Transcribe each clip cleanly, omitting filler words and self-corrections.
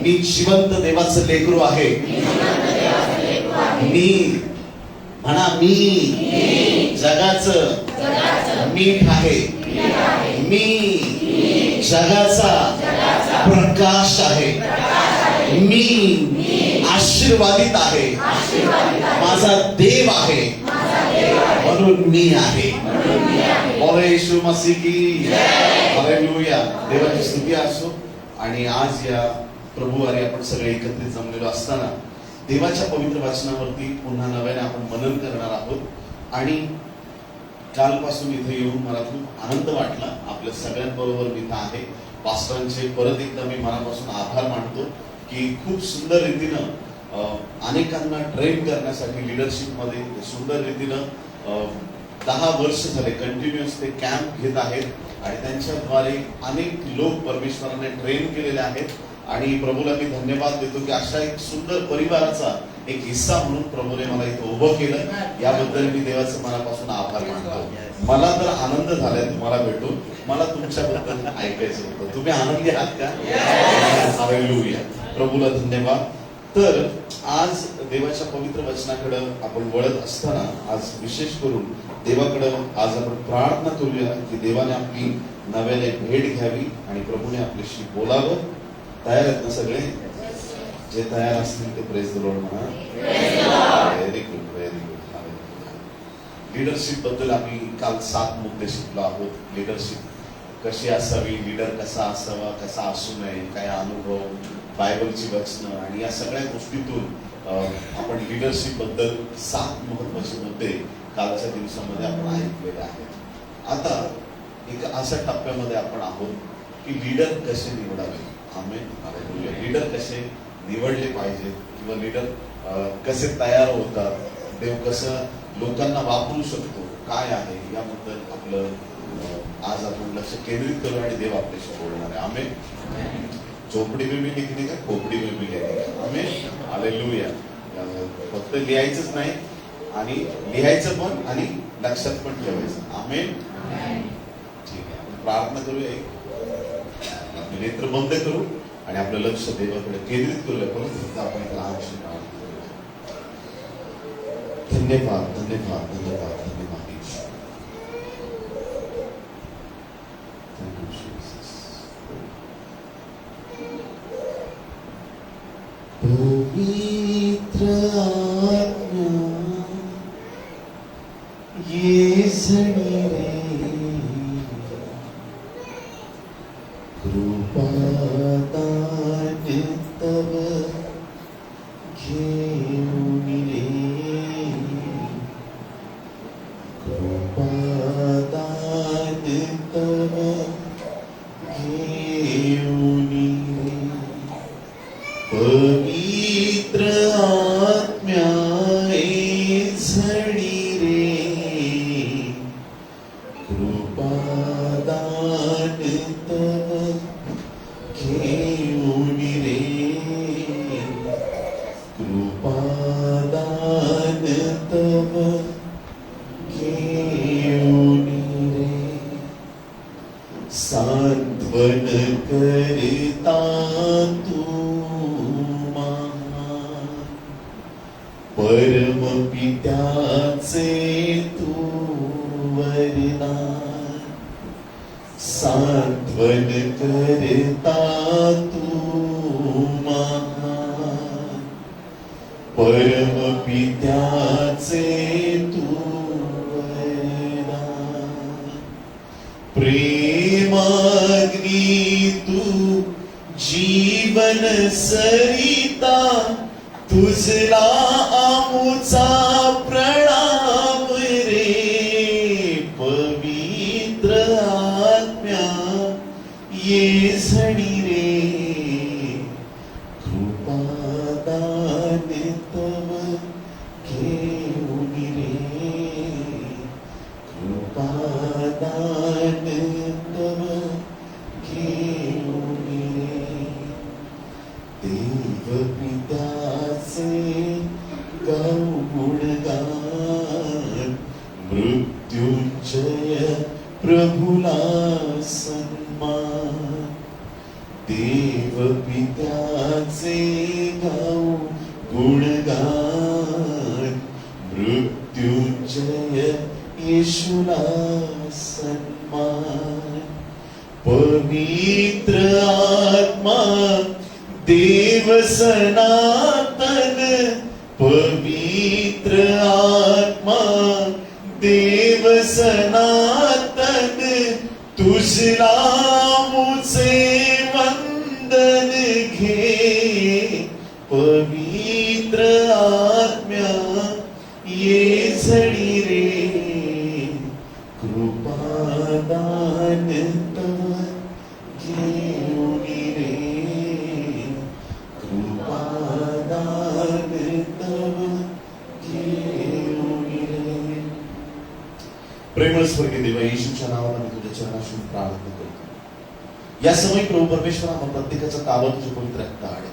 मी जिवंत देवाचं लेकरू आहे. मी म्हणा, मी जगाचं मीठ आहे. मी जगाचा प्रकाश आहे. मी आशीर्वादित आहे. माझा देव आहे म्हणून मी आहे. बोले येशू मसीह की हालेलुया. देवाची स्तुती असो. आणि आज या प्रभुवारी आपण सगळे एकत्रित जमलेलो असताना देवाच्या पवित्र वचनावरती पुन्हा नव्याने आपण मनन करणार आहोत. आणि कालपासून इथे येऊन मला खूप आनंद वाटला. आपल्या सगळ्यांबरोबर मी इथं आहे. पास्टरांचे परत एकदा मी मनापासून आभार मानतो की खूप सुंदर रीतीनं अनेकांना ट्रेन करण्यासाठी लिडरशिप मध्ये सुंदर रीतीनं 10 वर्ष झाले कंटिन्युअस ते कॅम्प घेत आहेत आणि त्यांच्याद्वारे अनेक लोक परमेश्वराने ट्रेन केलेले आहेत. आणि प्रभूला मी धन्यवाद देतो की अशा एक सुंदर परिवाराचा एक हिस्सा म्हणून प्रभूने मला इथं उभं केलं. याबद्दल मी देवाचं मनापासून आभार मानतो. मला तर आनंद झालाय तुम्हाला भेटून. मला तुमच्याबद्दल ऐकायचं होतं. तुम्ही आनंदी आहात का? हालेलुया. प्रभूला धन्यवाद. तर आज देवाच्या पवित्र वचनाकडे आपण वळत असताना आज विशेष करून देवाकडं आज आपण प्रार्थना करूया की देवाने आपली नव्याने भेट घ्यावी आणि प्रभूने आपल्याशी बोलावं. तयार आहेत ना सगळे? जे तयार असतील ते प्रेज द लॉर्ड म्हणा. Very good, very good. Leadership बद्दल आम्ही काल 7 मुद्दे शिकलो आहोत. लिडरशिप कशी असावी, लीडर कसा असावा, कसा असू नये, काय अनुभव, बायबलची वचनं आणि या सगळ्या गोष्टीतून आपण लिडरशिप बद्दल 7 महत्वाचे मुद्दे कालच्या दिवसामध्ये आपण ऐकलेले आहेत. आता एक अशा टप्प्यामध्ये आपण आहोत की लीडर कसे निवडावे. आमेन. हालेलुया. लीडर कसे निवडले पाहिजेत किंवा लीडर कसे तयार होतात, देव कसं लोकांना वापरू शकतो, काय आहे याबद्दल आपलं आज आपण लक्ष केंद्रित करू आणि देव आपल्याशी बोलणार आहे. आमेन. झोपडी में भी लिखने का, खोपडी में भी लिखने का. आमेन. हालेलुया. फक्त लिहायचंच नाही आणि लिहायचं पण आणि लक्षात पण ठेवायचं. आमेन. ठीक आहे. आपण प्रार्थना करूया. आपले नेत्र बंद करू आणि आपलं लक्ष देवाकडे केंद्रित करूया. परत आपण लहानशी प्रार्थना करूया. धन्यवाद, धन्यवाद, धन्यवाद, धन्यवाद. पवित्र आत्मा ये सणी रे कृपादान तव घेऊन रे. कृपादान तव घेऊन रे. पवित्र आत्म्या झडी रे. कृपादान तव घेऊन रे. कृपादान तव घेऊन रे. सांत्वन करता तू परम पित्याचे तू वरदान. सांत्वन करता तू महान परम पित्याचे तू वरदान. प्रेमाग्नी तू जीवन सरिता तुझला आमुचा प्रणाम रे. पवित्र आत्म्या ये झडी रे. कृपादान तव घेऊन रे. कृपादान तव घेऊन रे. देव पित्याचे गाऊ गुणगान मृत्युंजय प्रभुला सन्मान. देव आम्ही त्याचे गाऊ गुणगान, मृत्युंजय येशूला सन्मान. पवित्र आत्मा देव सनातन, पवित्र आत्मा देव सनातन, तुझला मुझे वंदन घे. पवित्र आत्म्या ये झडी रे, कृपादान तव घेऊन रे, कृपादान तव घेऊन रे. प्रेमळ स्वर्गीय देवा, येशूच्या नावाने मी तुझ्या चरणाशी प्रार्थना करतो. या समय प्रभू परमेश्वर आपण प्रत्येकाचा ताबा तुझ्या पवित्र रक्तात घे.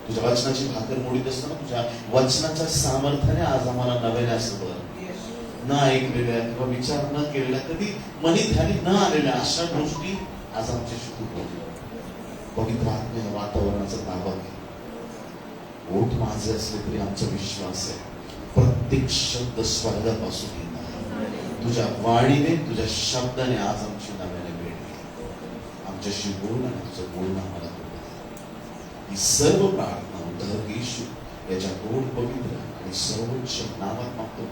तुझ्या वचनाची भाकर मोडीत असताना तुझ्या वचनाच्या सामर्थ्याने आज आम्हाला नव्याने असं बघ, न ऐकलेल्या किंवा विचार न केलेल्या, कधी मनी ध्यानी न आलेल्या अशा गोष्टी आज आमच्याशी खूप होत्या. पवित्र आत्म्याच्या वातावरणाचा ताबा घे. ओठ माझे असले तरी आमचा विश्वास आहे प्रत्येक शब्द स्वर्गापासून येणार. तुझ्या वाणीने, तुझ्या शब्दाने आज आमची नव्याने भेट घे. आमच्याशी बोल आणि तुझं बोलणं आम्हाला करू दे. ही सर्व प्रार्थना उद्धारक येशू याच्या गोड पवित्र आणि सर्वोच्च नावात मागतो.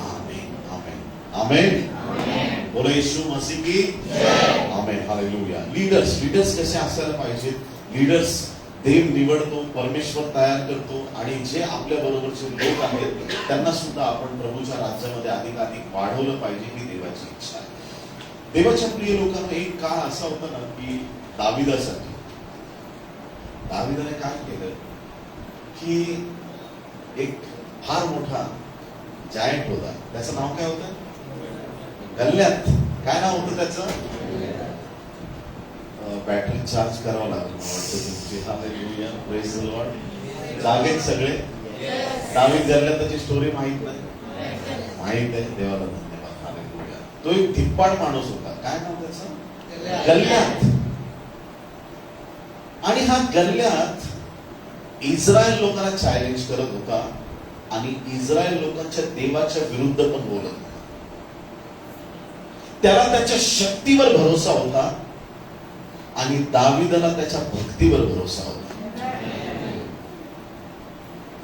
आमेन, आमेन, आमेन. बोला येशू मसीह की आमेन, हालेलुया. लीडर्स कसे असायला पाहिजे? लीडर्स देव निवडतो, परमेश्वर तयार करतो, आणि जे आपल्या बरोबरचे लोक आहेत त्यांना सुद्धा आपण प्रभूच्या राज्यामध्ये अधिकाधिक वाढवलं पाहिजे, ही देवाची इच्छा आहे. देवाच्या प्रिय लोकांना एक काळ असा होता ना की दाविदासाठी, दाविदाने काय केलं की एक फार मोठा जायंट होता. त्याचं नाव काय होतं? गल्ल्यात. काय नाव होतं त्याचं? बॅटरी चार्ज करावं लागलं मला वाटतं तुमची. Hallelujah, praise the Lord. जागेत सगळे? दावीद गल्ल्यात, त्याची स्टोरी माहित नाही? माहित आहे, देवाला धन्यवाद. हालेलुया. तो एक धिप्पाड माणूस होता. काय नाव त्याचं? गल्ल्यात. आणि हा गल्ल्यात इस्रायल लोकांना चॅलेंज करत होता आणि इस्रायल लोकांच्या देवाच्या विरुद्ध पण बोलत होता. त्याला त्याच्या शक्तीवर भरोसा होता आणि दाविदाला त्याच्या भक्तीवर भरोसा होता.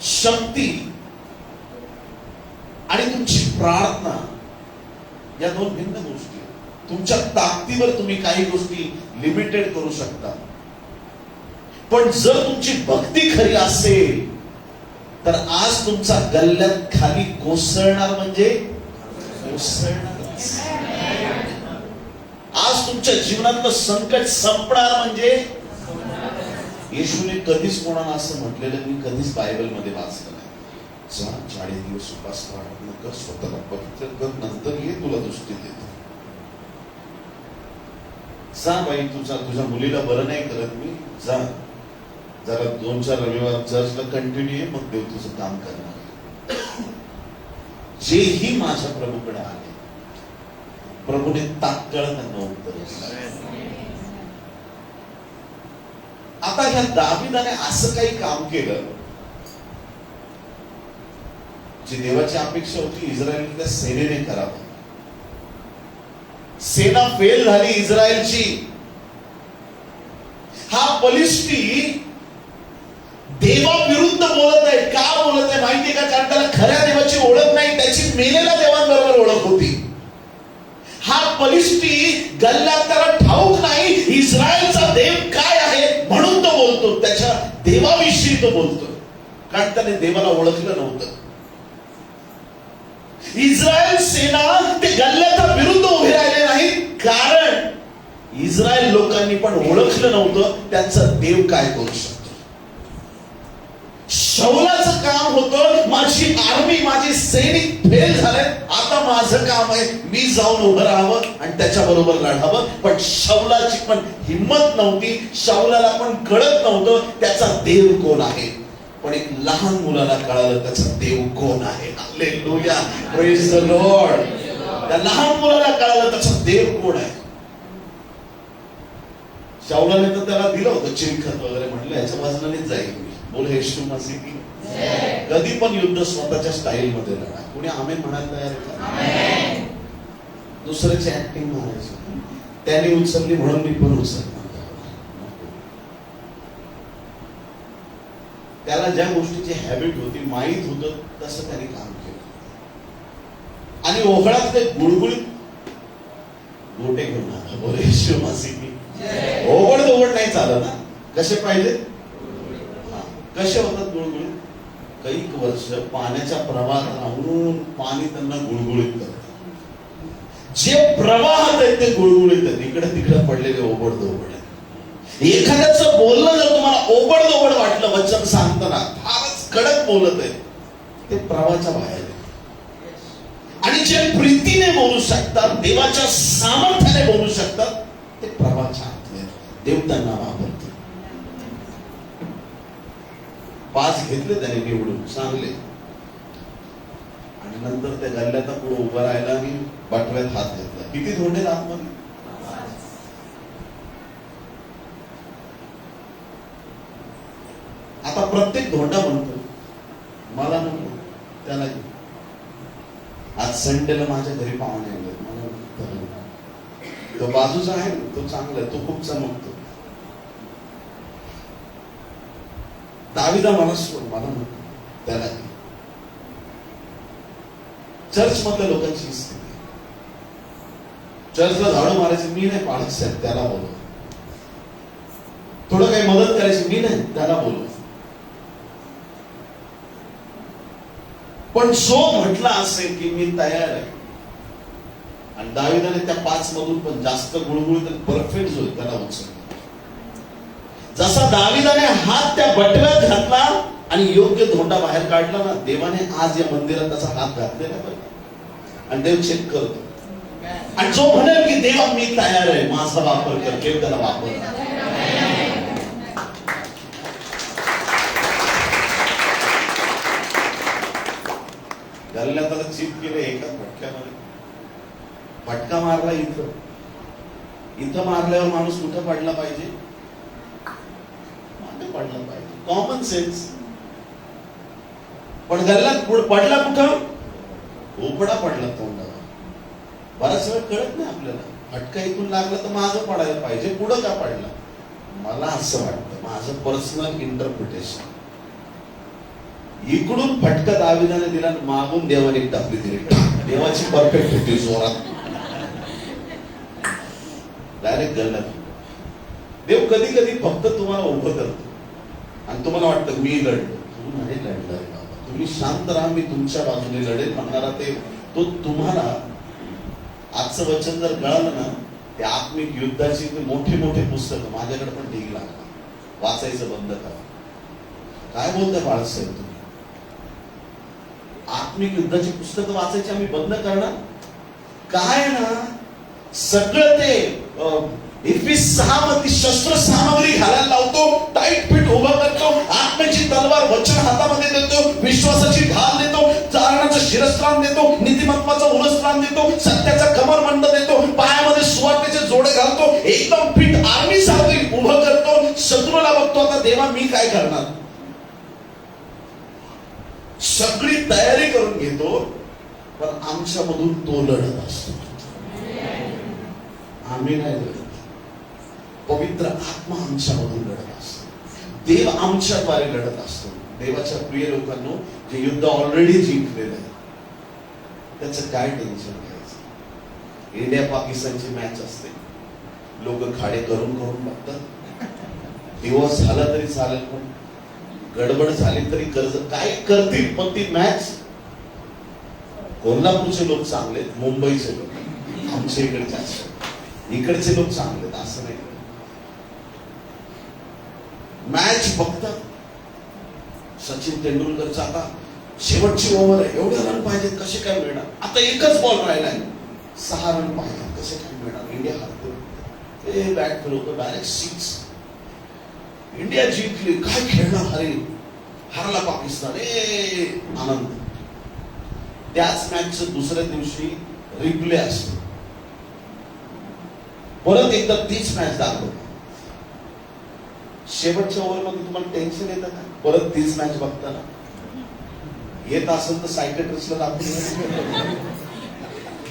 शक्ती आणि तुमची प्रार्थना या दोन भिन्न गोष्टी. तुमच्या ताकदीवर तुम्ही काही गोष्टी लिमिटेड करू शकता, पण जर तुमची भक्ती खरी असेल तर आज तुमचा गल्ल्यात खाली कोसळणार म्हणजे कोसळणारच. आज तुमच्या जीवनातलं संकट संपणार म्हणजे. येशूने कधीच कोणाला असं म्हटलेलं मी कधीच बायबल मध्ये वाचलं नाही, जा 40 दिवस उपास प्रार्थना कर, स्वतःला पवित्र कर, नंतर ये तुला दृष्टी देतो. जा बाई, तुझ्या मुलीला बरं नाही करत मी, जा जरा 2-4 रविवार चर्चला कंटिन्यू आहे, मग देव तुझं काम करणार. जेही माझ्या प्रभूकडे आले, प्रभूने तात्काळ त्यांना उत्तर दिलं. आता ह्या दाविदाने असं काही काम केलं जी देवाची अपेक्षा होती इस्रायलच्या सेनेने करावं. सेना फेल झाली इस्रायलची. हा बलिष्ठी देवाविरुद्ध बोलत आहे. का बोलत आहे माहितीये का? कारण त्याला खऱ्या देवाची ओळख नाही, त्याची मेलेल्या देवांबरोबर ओळख होती. हा बलिष्ठी गल्ल्यात त्याला ठाऊक नाही इस्रायलचा देव काय आहे, म्हणून तो बोलतो, त्याच्या देवाविषयी तो बोलतो, कारण त्याने देवाला ओळखलं नव्हतं. इस्रायल सेना ते गल्ल्याच्या विरुद्ध उभे राहिले नाही, कारण इस्रायल लोकांनी पण ओळखलं नव्हतं त्यांचा देव काय करू शकतो. शौलाचं काम होतं माझी आर्मी, माझे सैनिक फेल झाले, आता माझं काम आहे मी जाऊन उभं राहावं आणि त्याच्या बरोबर लढावं. पण शौलाची पण हिम्मत नव्हती, शौलाला पण कळत नव्हतं त्याचा देव कोण आहे. पण एक लहान मुलाला कळालं त्याचा देव कोण आहे. Hallelujah, praise the Lord. त्या लहान मुलाला कळालं त्याचा देव कोण आहे. चावलाने तर त्याला दिलं होतं चिरखत वगैरे, म्हटलं याच्या वाजनानेच जाईल मी. बोल येशू मसीह की. कधी पण युद्ध स्वतःच्या स्टाईल मध्ये लढा. कुणी आमेन म्हणायला तयार आहे का? दुसऱ्याची ऍक्टिंग मारायची, त्याने उचलली म्हणून मी पण उचलणार. त्याला ज्या गोष्टीची हॅबिट होती, माहीत होतं, तसं त्याने काम केलं. आणि ओघळात ते गुळगुळीत गोटे घेऊन आला. बोले येशू मसीह की. ओघड दोघड नाही चालत ना. कसे पाहिजे? कसे होतात गुळगुळीत? कैक वर्ष पाण्याच्या प्रवाहात राहून पाणी त्यांना गुळगुळीत करतं. जे प्रवाहात आहेत ते गुळगुळीत आहेत. इकडे तिकडे पडलेले ओबड दोबड आहेत. एखाद्याचं बोलणं जर तुम्हाला ओबड दोबड वाटलं, वचन सांगताना फारच कडक बोलत आहे, ते प्रवाहाच्या बाहेर आहे. आणि जे प्रीतीने बोलू शकतात, देवाच्या सामर्थ्याने बोलू शकतात, ते प्रवाहाच्या आतले आहेत. देव त्यांना वापरतो. 5 घेतले त्याने निवडून चांगले, आणि नंतर त्या गल्ल्याचा पुढे उभं राहिला आणि बाटव्यात हात घेतला. किती धोंडे आतमध्ये? आता प्रत्येक धोंडा म्हणतो मला नको, त्याला घे. आज संडेला माझ्या घरी पाहुणे आले, मला तो बाजूचा आहे, तो चांगला आहे, तो खूप चमकतो. दाविदा मला सोड, मला नको, त्याला घे. चर्च मधल्या लोकांची स्थिती, चर्चला झाडू मारायची, मी नाही पाळत साहेब, त्याला बोलव. थोडं काही मदत करायची, मी नाही, त्याला बोलव. पण जो म्हटला असेल की मी तयार आहे, आणि दाविदाने त्या 5 मधून पण जास्त गुळगुळीत परफेक्ट जो त्याला उचलला. जसा दाविदाने हात त्या बटव्यात घातला आणि योग्य धोंडा बाहेर काढला ना, देवाने आज या मंदिरात त्याचा हात घातलेला पाहिजे. आणि देव चेक करतो. आणि जो म्हणेल की देवा मी तयार आहे, माझा वापर कर, देव त्याला वापर. गल्ल्यात त्याला चिप केलं एकाच फटक्यामध्ये. फटका मारला इथं मारल्यावर माणूस कुठं पडला पाहिजे? मागे पडला पाहिजे. Common sense. पण गल्ल्यात पडला कुठं? उपडा पडला तोंडावर. बराच वेळ कळत नाही आपल्याला. फटका इथून लागला तर मागं पडायला पाहिजे, पुढं का पडला? मला असं वाटतं, माझं पर्सनल इंटरप्रिटेशन, इकडून फटका दाविदाने दिला, मागून देवाने टाकली दिली. देवाची परफेक्ट होती, जोरात डायरेक्ट गल्ल्यात. देव कधी कधी फक्त तुम्हाला उभं करतो आणि तुम्हाला वाटतं मी लढलो. तू नाही लढलाय बाबा, तुम्ही शांत राहा, मी तुमच्या बाजूने लढेल म्हणणारा ते तो तुम्हाला. आजचं वचन जर कळालं ना, ते आत्मिक युद्धाची मोठे मोठे पुस्तकं माझ्याकडे पण ढीग लागला, वाचायचं बंद करा. काय बोलताय बाळासाहेब तुम्ही? आत्मिक युद्धाची पुस्तकं वाचायची आम्ही बंद करणार? काय ना, सगळं ते 21:6 मध्ये शस्त्र सामग्री घालायला लावतो, टाईट फिट उभा करतो, आत्म्याची तलवार वचन हातामध्ये देतो, विश्वासाची ढाल देतो, चारणाचं शिरस्त्राण देतो, नीतिमत्वाचं उलस्त्राण देतो, सत्याचा कमरबंद देतो, पायामध्ये सुवार्तेचे जोडे घालतो, एकदम फिट आर्मी सारखी उभं करतो. शत्रूला बघतो, आता देवा मी काय करणार? सगळी तयारी करून घेतो, पण आमच्यामधून तो लढत असतो, आम्ही नाही लढत. पवित्र आत्मा आमच्यामधून लढत असतो, देव आमच्याद्वारे लढत असतो. देवाच्या प्रिय लोकांनो, जे युद्ध ऑलरेडी जिंकलेलं आहे त्याचं काय टेन्शन घ्यायचं? इंडिया पाकिस्तानची मॅच असते, लोक खाडे करून करून बघतात. दिवस झाला तरी चालेल, पण गडबड झाली तरी कर्ज काय करतील, पण ती मॅच. कोल्हापूरचे लोक चांगले, मुंबईचे लोक, आमच्या इकडचे लोक चांगले, असं नाही. मॅच बघतात. सचिन तेंडुलकरचा आता शेवटची ओव्हर आहे, एवढे रन पाहिजेत, कसे काय मिळणार? आता एकच बॉल राहिलाय, 6 रन पाहिजेत, कसे काय मिळणार? इंडिया हरतो. ते बॅट फिरवतो, डायरेक्ट 6. इंडिया जिंकली, काय खेळणार? हरला पाकिस्तान, आनंद. त्याच मॅचचं दुसऱ्या दिवशी रिप्ले असतो, परत एकदा तीच मॅच दाखवतो. शेवटच्या ओव्हरमध्ये तुम्हाला टेन्शन येतं का परत तीच मॅच बघताना? येत असेल तर सायकेट्रिस्टला दाखवून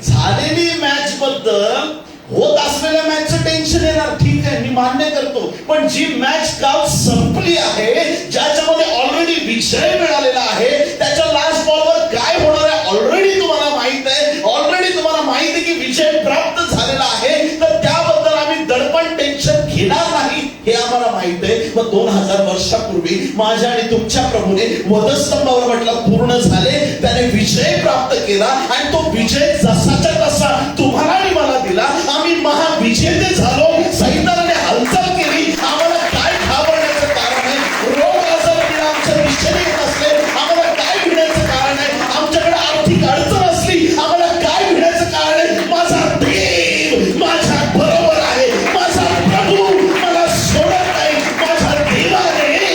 झालेली मॅच बद्दल होत असलेल्या मॅचचं टेन्शन येणार, ठीक आहे, मी मान्य करतो. पण जी मॅच काल संपली आहे, ज्याच्यामध्ये ऑलरेडी विजय मिळालेला आहे, त्याच्या लास्ट बॉलवर काय होणार आहे ऑलरेडी तुम्हाला माहित आहे. ऑलरेडी तुम्हाला माहित आहे की विजय प्राप्त झालेला आहे, तर त्याबद्दल आम्ही दडपण टेन्शन घेणार नाही हे आम्हाला माहित आहे. मग 2000 वर्षापूर्वी माझ्या आणि तुमच्या प्रभूने वधस्तंभावर म्हटलं पूर्ण झाले, त्याने विजय प्राप्त केला आणि तो विजय जसाच्या तसा तुम्हाला आणि मला दिला. आम्ही महाविजेते झालो. सैतानाने हालचाल केली, आम्हाला काय घाबरण्याचं कारण आहे? रोग आजार पीडा आमच्या दिशेने येत असले, आम्हाला काय भिण्याचं कारण आहे? आमच्याकडे आर्थिक अडचण असली, आम्हाला काय भिण्याचं कारण आहे? माझा देव माझ्या बरोबर आहे. माझा प्रभू मला सोडत नाही. माझ्या देवाने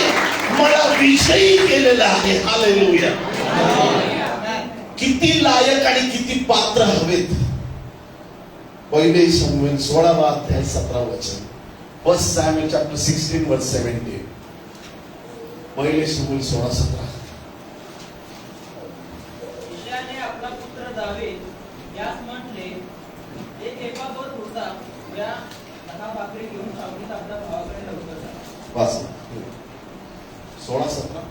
मला विजयी केलेला आहे. हालेलुया. किती लायक आणि किती पात्र हवेत. पहिले शमूएल 16 अध्याय 17 वचन. फर्स्ट सॅम्युएल चॅप्टर 16 वर्स 17. पहिले शमूएल 16-17. ईशाने आपला पुत्र दावीद यास म्हटले, एक एकाबोध होता, या 10 भाकरी घेऊन सावलीत आपल्या भावाकडे लवकर जा. वाचा 16-17.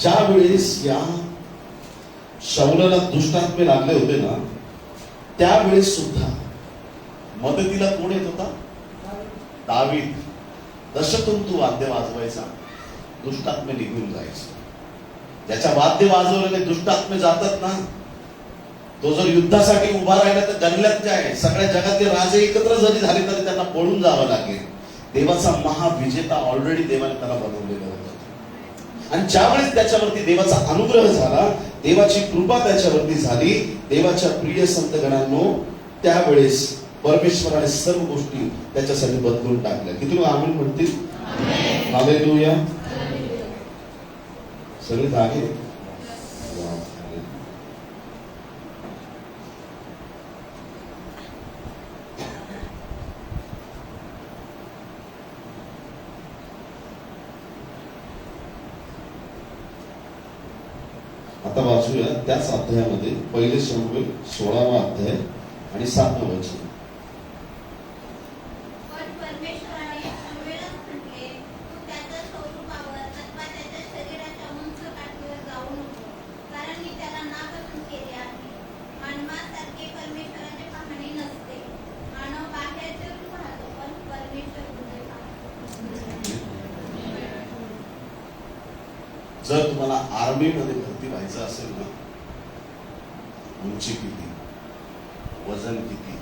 ज्यावेळेस या शाऊलाला दुष्टात्मे लागले होते ना, त्यावेळेस सुद्धा मदतीला कोण येत होता? दावीद. दशतंतू वाद्य वाजवायचा, दुष्टात्मे निघून जायचे. ज्याच्या वाद्य वाजवलेले दुष्टात्मे जातात ना, तो जर युद्धासाठी उभा राहिला तर गणल्यात काय, सगळ्या जगातले राजे एकत्र जरी झाले तरी त्यांना पळून जावं लागेल. देवाचा महाविजेता ऑलरेडी देवाने त्याला बनवलेला होता. आणि ज्यावेळेस त्याच्यावरती देवाचा अनुग्रह झाला, देवाची कृपा त्याच्यावरती झाली, देवाच्या प्रिय संत गणांनो, त्यावेळेस परमेश्वराने सर्व गोष्टी त्याच्यासाठी बदलून टाकल्या. किती लोक आमीन म्हणतील? हालेलुया. सगळे जागे. आता वाचूया त्याच अध्यायामध्ये पहिले शमूएल 16 अध्याय आणि 7 वचन. जर तुम्हाला आर्मी मध्ये भरती व्हायचं असेल ना, उंची किती, वजन किती,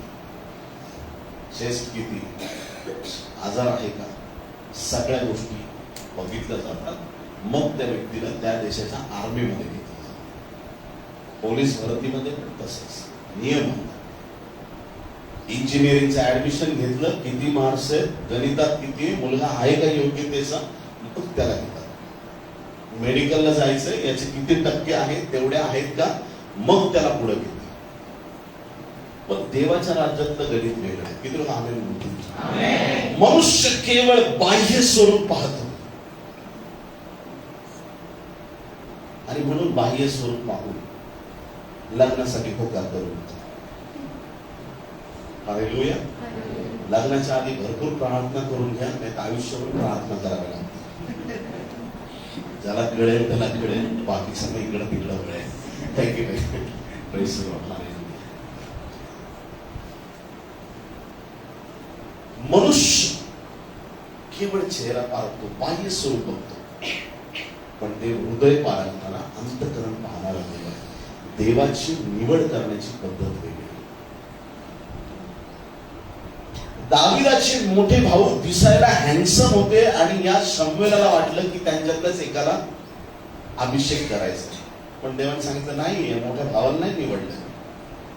चेस्ट किती, आजार आहे का, सगळ्या गोष्टी बघितल्या जातात. मग त्या व्यक्तीला त्या देशाच्या आर्मी मध्ये घेतलं जातं. पोलीस भरतीमध्ये पण तसंच नियम आहे. इंजिनिअरिंगचं ऍडमिशन घेतलं, किती मार्क्स आहेत, गणितात किती, मुलगा आहे का योग्यतेचा, मग त्याला घेतात. मेडिकलला जायचंय, याचे किती टक्के आहेत, तेवढे आहेत का, मग त्याला पुढे घेतात. पण देवाच्या राज्यातलं गणित वेगळं आहे. किती लोक आमेन म्हणतील? मनुष्य केवळ बाह्य स्वरूप पाहतो आणि म्हणून बाह्य स्वरूप पाहून लग्नासाठी होकार करून हालेलुया. लग्नाच्या आधी भरपूर प्रार्थना करून घ्या, नाही तर आयुष्यभर प्रार्थना करावी लागते. ज्याला कळेल त्याला कळेल, बाकी सगळं इकडं तिकडं कळेल. मनुष्य केवळ चेहरा पाहतो, बाह्य स्वरूप बघतो, पण ते हृदय पाहताना अंतःकरण पाहणारा देव आहे. देवाची निवड करण्याची पद्धत वेगळी. दाविदाचे मोठे भाऊ दिसायला हँडसम होते आणि या शमूएलाला वाटलं की त्यांच्यातल्याच एकाला अभिषेक करायचा. पण देवाने सांगितलं नाही, या मोठ्या भावाला नाही निवडलं,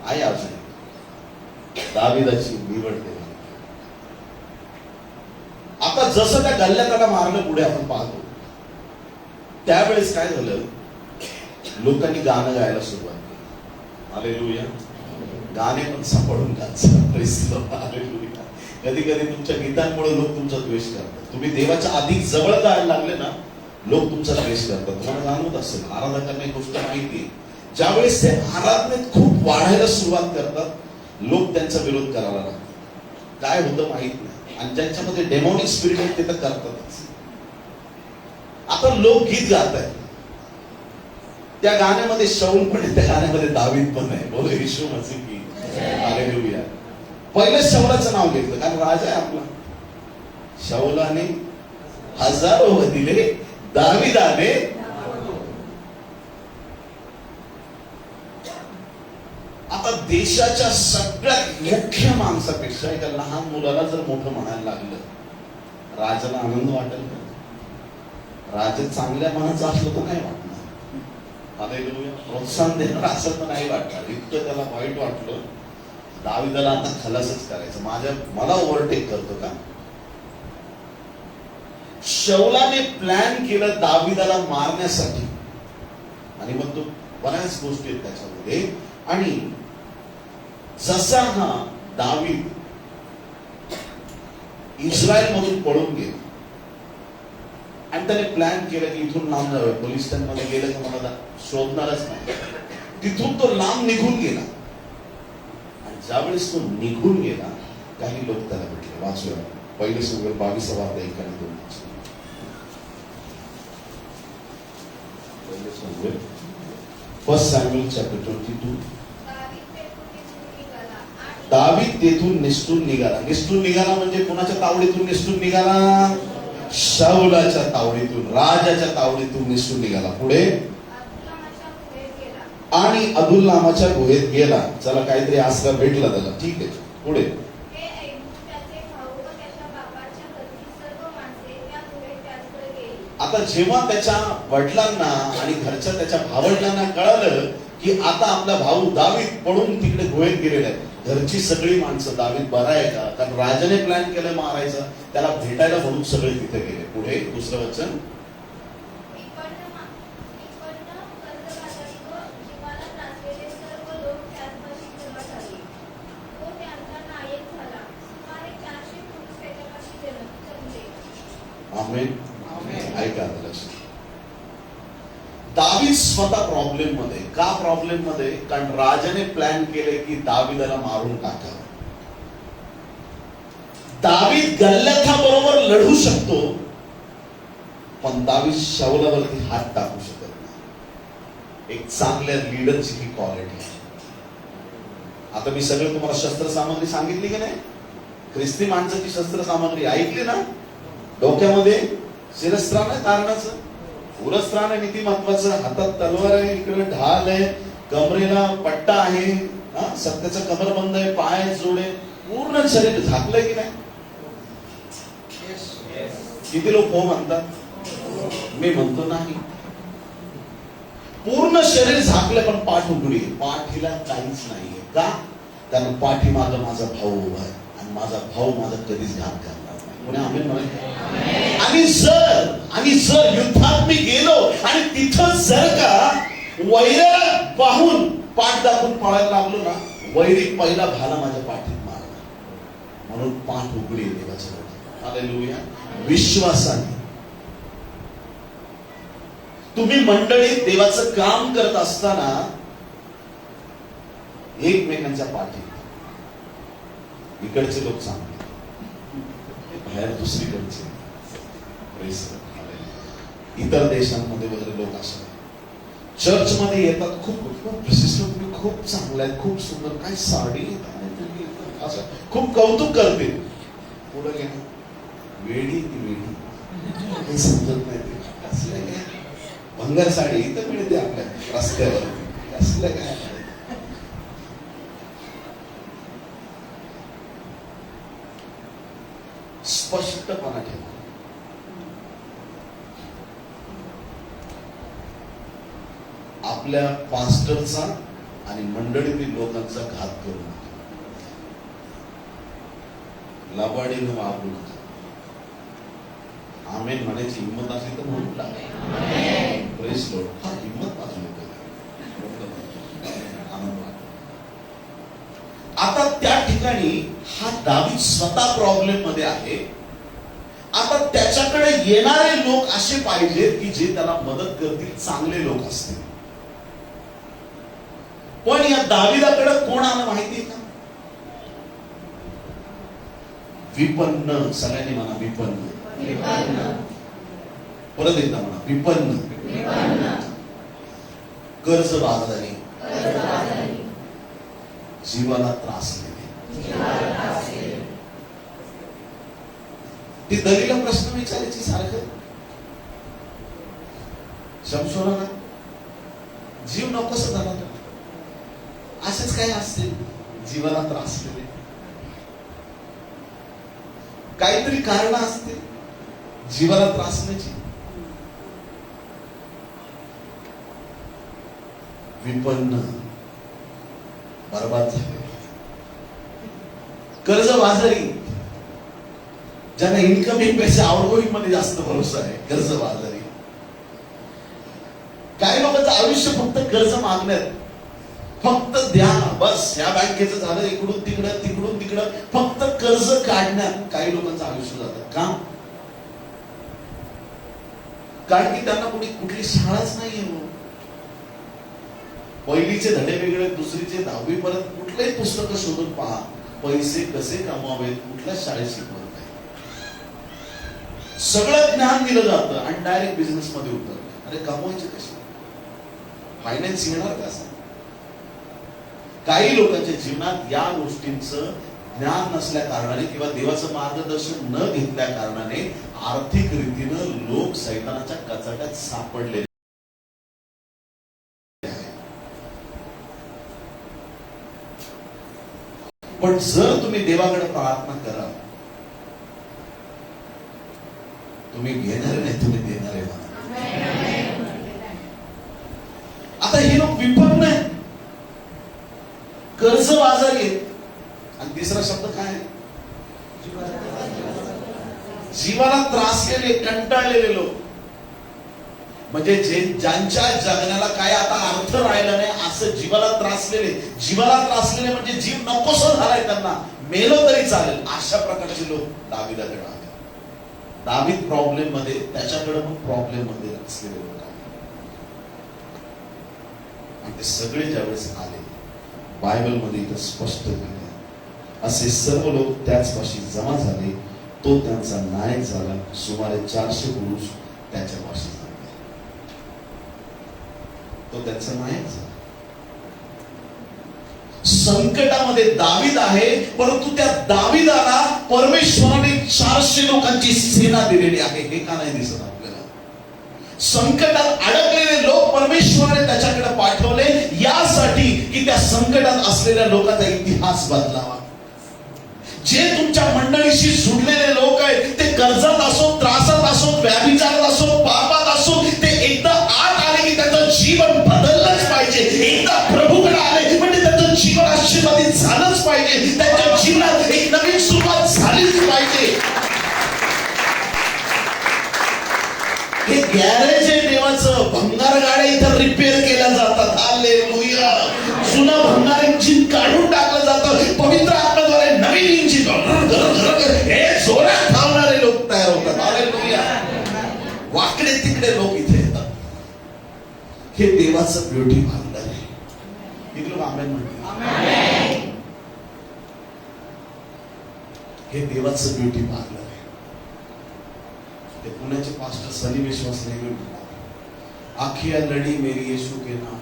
आहे अजून दाविदाची निवडले. आता जसं त्या गल्ल्याला मारलं पुढे आपण पाहतो, त्यावेळेस काय झालं, लोकांनी गाणं गायला सुरुवात केली. हालेलुया. गाणे पण सांभाळून गायचं. हालेलुया. कधी कधी तुमच्या गीतांमुळे लोक तुमचा द्वेष करतात. तुम्ही देवाच्या अधिक जवळ जायला लागले ना, लोक तुमचा द्वेष करतात. तुम्हाला जाणवत असेल, आराधकांना एक गोष्ट माहिती आहे, ज्यावेळेस ते आराधनेत खूप वाढायला सुरुवात करतात, लोक त्यांचा विरोध करायला लागतात. काय होतं माहित नाही, आणि ज्यांच्यामध्ये डेमोनिक स्पिरिट आहे ते तर करतातच. आता लोक गीत गात आहेत, त्या गाण्यामध्ये शाऊल पण आहे, त्या गाण्यामध्ये दावीद पण आहे. बोल येशू मसीह की हालेलुया. पहिलेच शाऊलाचं नाव घेतलं कारण राजा आहे आपला. शाऊलाने हजारो दिले, दाविदाने आता देशाच्या सगळ्यात मुख्य माणसापेक्षा एका लहान मुलाला जर मोठं म्हणायला लागलं, राजाला आनंद वाटेल का? राजा चांगल्या मनाचं असलं तर नाही वाटणार. हालेलुया. प्रोत्साहन देणार असं तर नाही वाटणार. इतकं त्याला वाईट वाटलं, दाविदाला आता खलासच करायचं. मला ओव्हरटेक करतो का? शाऊलाने प्लॅन केलं दाविदाला मारण्यासाठी, आणि मग तो बऱ्याच गोष्टी आहेत त्याच्यामध्ये. आणि जसा हा दावीद इस्रायल मधून पळून गेला आणि त्याने प्लॅन केलं की इथून लांब जावं, पोलीस स्टेशन मध्ये गेलं की मला शोधणारच नाही, तिथून तो लांब निघून गेला. आणि ज्यावेळेस तो निघून गेला, काही लोक त्याला भेटले. वाचूया पहिले सुरू 22 1 आणि 2. First Samuel chapter 22. दावीद तेथून निसटून निघाला. निसटून निघाला म्हणजे कोणाच्या तावडीतून निसटून निघाला? शाऊलाच्या तावडीतून, राजाच्या तावडीतून निसटून निघाला. पुढे आणि अदुल्लामाच्या गुहेत गेला. चला, काहीतरी आसरा भेटला त्याला, ठीक आहे. पुढे आता जेव्हा त्याच्या वडिलांना आणि घरच्या त्याच्या भावंडांना कळालं की आता आपला भाऊ दावीद पळून तिकडे गुहेत गेलेला आहे, घरची सगळी माणसं दावीद बरा आहे का, कारण राजाने प्लॅन केलं मारायचं, त्याला भेटायला म्हणून सगळे तिथे गेले. पुढे दुसरं वचन, आमेन. ऐका लक्ष. दावीद स्वतः प्रॉब्लेम मध्ये. का प्रॉब्लेम मध्ये? कारण राजाने प्लॅन केले की दावीदाला मारून टाकावं. दावीद गल्ल्याथा बरोबर लढू शकतो, पण दावीद शाऊलावरती हात टाकू शकत नाही. एक चांगल्या लीडरची ही क्वालिटी आहे. आता मी सगळं तुम्हाला शस्त्र सामग्री सांगितली की नाही? ख्रिस्ती माणसाची शस्त्र सामग्री ऐकली ना? डोक्यामध्ये शिरस्त्राण आहे तारणाचं, उरस्त्राण आहे नीती महत्वाचं, हातात तलवार आहे, इकडे ढाल आहे, कमरेला पट्टा आहे, सत्याचा कमरबंद आहे, पाय जोडे, पूर्ण शरीर झाकलंय की नाही? किती लोक हो म्हणतात? मी म्हणतो नाही. पूर्ण शरीर झाकलं पण पाठ उघडी, पाठीला काहीच नाहीये. का? कारण पाठीमागं माझा भाऊ उभा आहे आणि माझा भाऊ माझा कधीच घात करणार नाही. कोणी आमेन म्हणाले? आणि जर युद्धात मी गेलो आणि तिथं जर का वैराला पाहून पाठ दाखवून पळायला लागलो ना, वैरी पहिला भाला माझ्या पाठीत मारला. म्हणून पाठ उघडी देवाच्या. हालेलुया. विश्वासाने तुम्ही मंडळीत देवाचं काम करत असताना एकमेकांच्या पाठी, इकडचे लोक सांगतात, बाहेर दुसरीकडचे, इतर देशांमध्ये वगैरे लोक असतात, चर्च मध्ये येतात, खूप सिस्टर तुम्ही खूप चांगलं आहे, खूप सुंदर, काय साडी असं खूप कौतुक करते. पुढे गेलं वेडी ती वेडी समजत नाही. असलं काय भंगार साडी इथं मिळते आपल्या रस्त्यावर, असलं काय. स्पष्टपणा ठेवा. आपल्या पास्टरचा आणि मंडळीतील लोकांचा घात करू नका. लबाडीनं वागू नका. आमेन म्हणायची हिंमत असली तर म्हणून टाका. Praise Lord. हा हिंमत माझी लोक आनंद वाटतो. आता त्या ठिकाणी हा दावीद स्वतः प्रॉब्लेम मध्ये आहे. आता त्याच्याकडे येणारे लोक असे पाहिजेत की जे त्याला मदत करतील, चांगले लोक असतील. पण या दावीदाकडे कोण आलं माहितीये का? विपन्न. सगळ्यांनी म्हणा विपन्न. परत एकदा म्हणा विपन्न. कर्जबाजारी, जीवाला त्रासलेले. ती दलीला प्रश्न विचारायची सारखं. शमशोराला जीव नकोस झाला. असेच काय असते जीवाला त्रासलेले. काहीतरी कारण असते जीवाला त्रासण्याची. विपन्न, बर्बाद झाले. कर्जबाजारी, ज्यांना इन्कमिंग पेक्षा आउटगोईंग मध्ये जास्त भरोसा आहे. कर्जबाजारी. काही लोकांचं आयुष्य फक्त कर्ज मागण्यात, फक्त द्या बस. ह्या बँकेचं झालं इकडून तिकडं तिकडून तिकडं, फक्त कर्ज काढण्यात काही लोकांचं आयुष्य जातं. का? कारण की त्यांना कुठली शाळाच नाहीये. पहिलीचे धडे वेगळे, दुसरीचे 10वी पर्यंत कुठलेही पुस्तक शोधून पहा. पैसे कसे कमवावेत कुठल्या शाळेत शिकवत नाही. सगळं ज्ञान दिलं जातं आणि डायरेक्ट बिझनेस मध्ये उतरतं. अरे कमवायचे कसे? फायनान्स येणार कसं? काही लोकांच्या जीवनात या गोष्टींचं ज्ञान नसल्या कारणाने किंवा देवाचं मार्गदर्शन न घेतल्या कारणाने आर्थिक रीतीनं लोक सैतानाच्या कचाट्यात सापडलेले. पण जर तुम्ही देवाकडे प्रार्थना करा, तुम्ही घेणार नाही, तुम्ही देणार आहे. आता हे लोक विपन्न आहेत, कर्जबाजारी आहेत. आणि तिसरा शब्द काय आहे? जीवाला त्रासलेले, कंटाळलेले लोक. म्हणजे ज्यांच्या जगण्याला काय आता अर्थ राहिला नाही असं जीवाला त्रासलेले. जीवाला त्रासलेले म्हणजे जीव नकोसा झालाय त्यांना, मेलो तरी चालेल, अशा प्रकारचे लोक दावीदाकडे आले. दावीद प्रॉब्लेम मध्ये, त्याच्याकडे पण प्रॉब्लेम मध्ये असलेले लोक आहेत. आणि ते सगळे ज्यावेळेस आले, बायबल मध्ये इथं स्पष्ट केले, असे सर्व लोक त्याच पाशी जमा झाले. तो त्यांचा नायक झाला. सुमारे 400 पुरुष त्याच्या पाशी झाले. तो त्यांचा नायक झाला. संकटामध्ये दावीद आहे, परंतु त्या दावीदाला परमेश्वराने 400 लोकांची सेना दिलेली आहे. हे का नाही दिसत आपल्याला? संकटात अडकलेले लोक परमेश्वराने त्याच्याकडे पाठवले यासाठी की त्या संकटात असलेल्या लोकांचा इतिहास बदलावा. जे तुमच्या मंडळीशी जुडलेले लोक आहेत, ते कर्जात असो, त्रासात असो, व्याभिचारात असो, पापात असो, ते एकदा आत आले की त्यांचं जीवन बदललंच पाहिजे. एकदा प्रभूकडे आले म्हणजे त्यांचं जीवन आशीर्वादित झालंच पाहिजे. त्यांच्या जीवनात एक नवीन सुरुवात झालीच पाहिजे. हे गॅरेज आहे देवाचं. भंगार गाड्या इथं रिपेअर केल्या जातात. हालेलुया. जुनं भंगार इंजिन काढून टाकलं जातं. पवित्र आत्म्याद्वारे नवीन इंजिन हे जोरात धावणारे लोक तयार होतात. हालेलुया. वाकडे तिकडे लोक इथे येतात. हे देवाचं ब्युटी पार्लर आहे. किती लोक आमेन म्हणतात? हे देवाचं ब्युटी पार्लर आहे. ते पुण्याचे पास्टर सलीम विश्वास नाही आखिया लढी मेरी येशू के नाम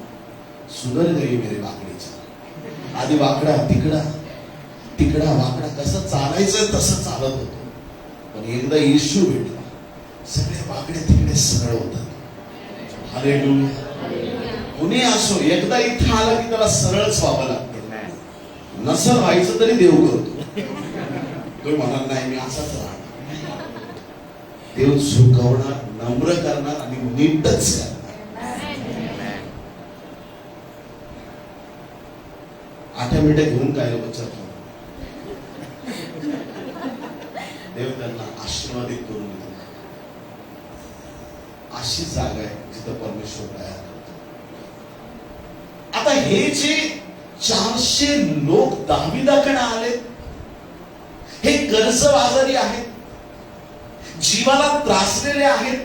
सुधर गई मेरे वाकडीचा. आधी वाकडा तिकडा, तिकडा वाकडा, कसं चालायचं तसं चालत होतो. पण एकदा येशू भेटला, सगळे वाकडे तिकडे सरळ होतात. हालेलुया. कुणी असो, एकदा इथं आला की त्याला सरळच व्हावं लागतं. नसं व्हायचं तरी देव करतो. तो म्हणाल नाही मी असाच राहणार. देव झुकवणार, नम्र करणार आणि नीटच करणार. 8 मिनिटं घेऊन काय लोक देव त्यांना आशीर्वादित करून देतो. अशी जागा आहे जिथं परमेश्वर तयार करतो. आता हे जे 400 लोक दाविदाकडे आले, हे कर्जबाजारी आहेत, जीवाला त्रासलेले आहेत,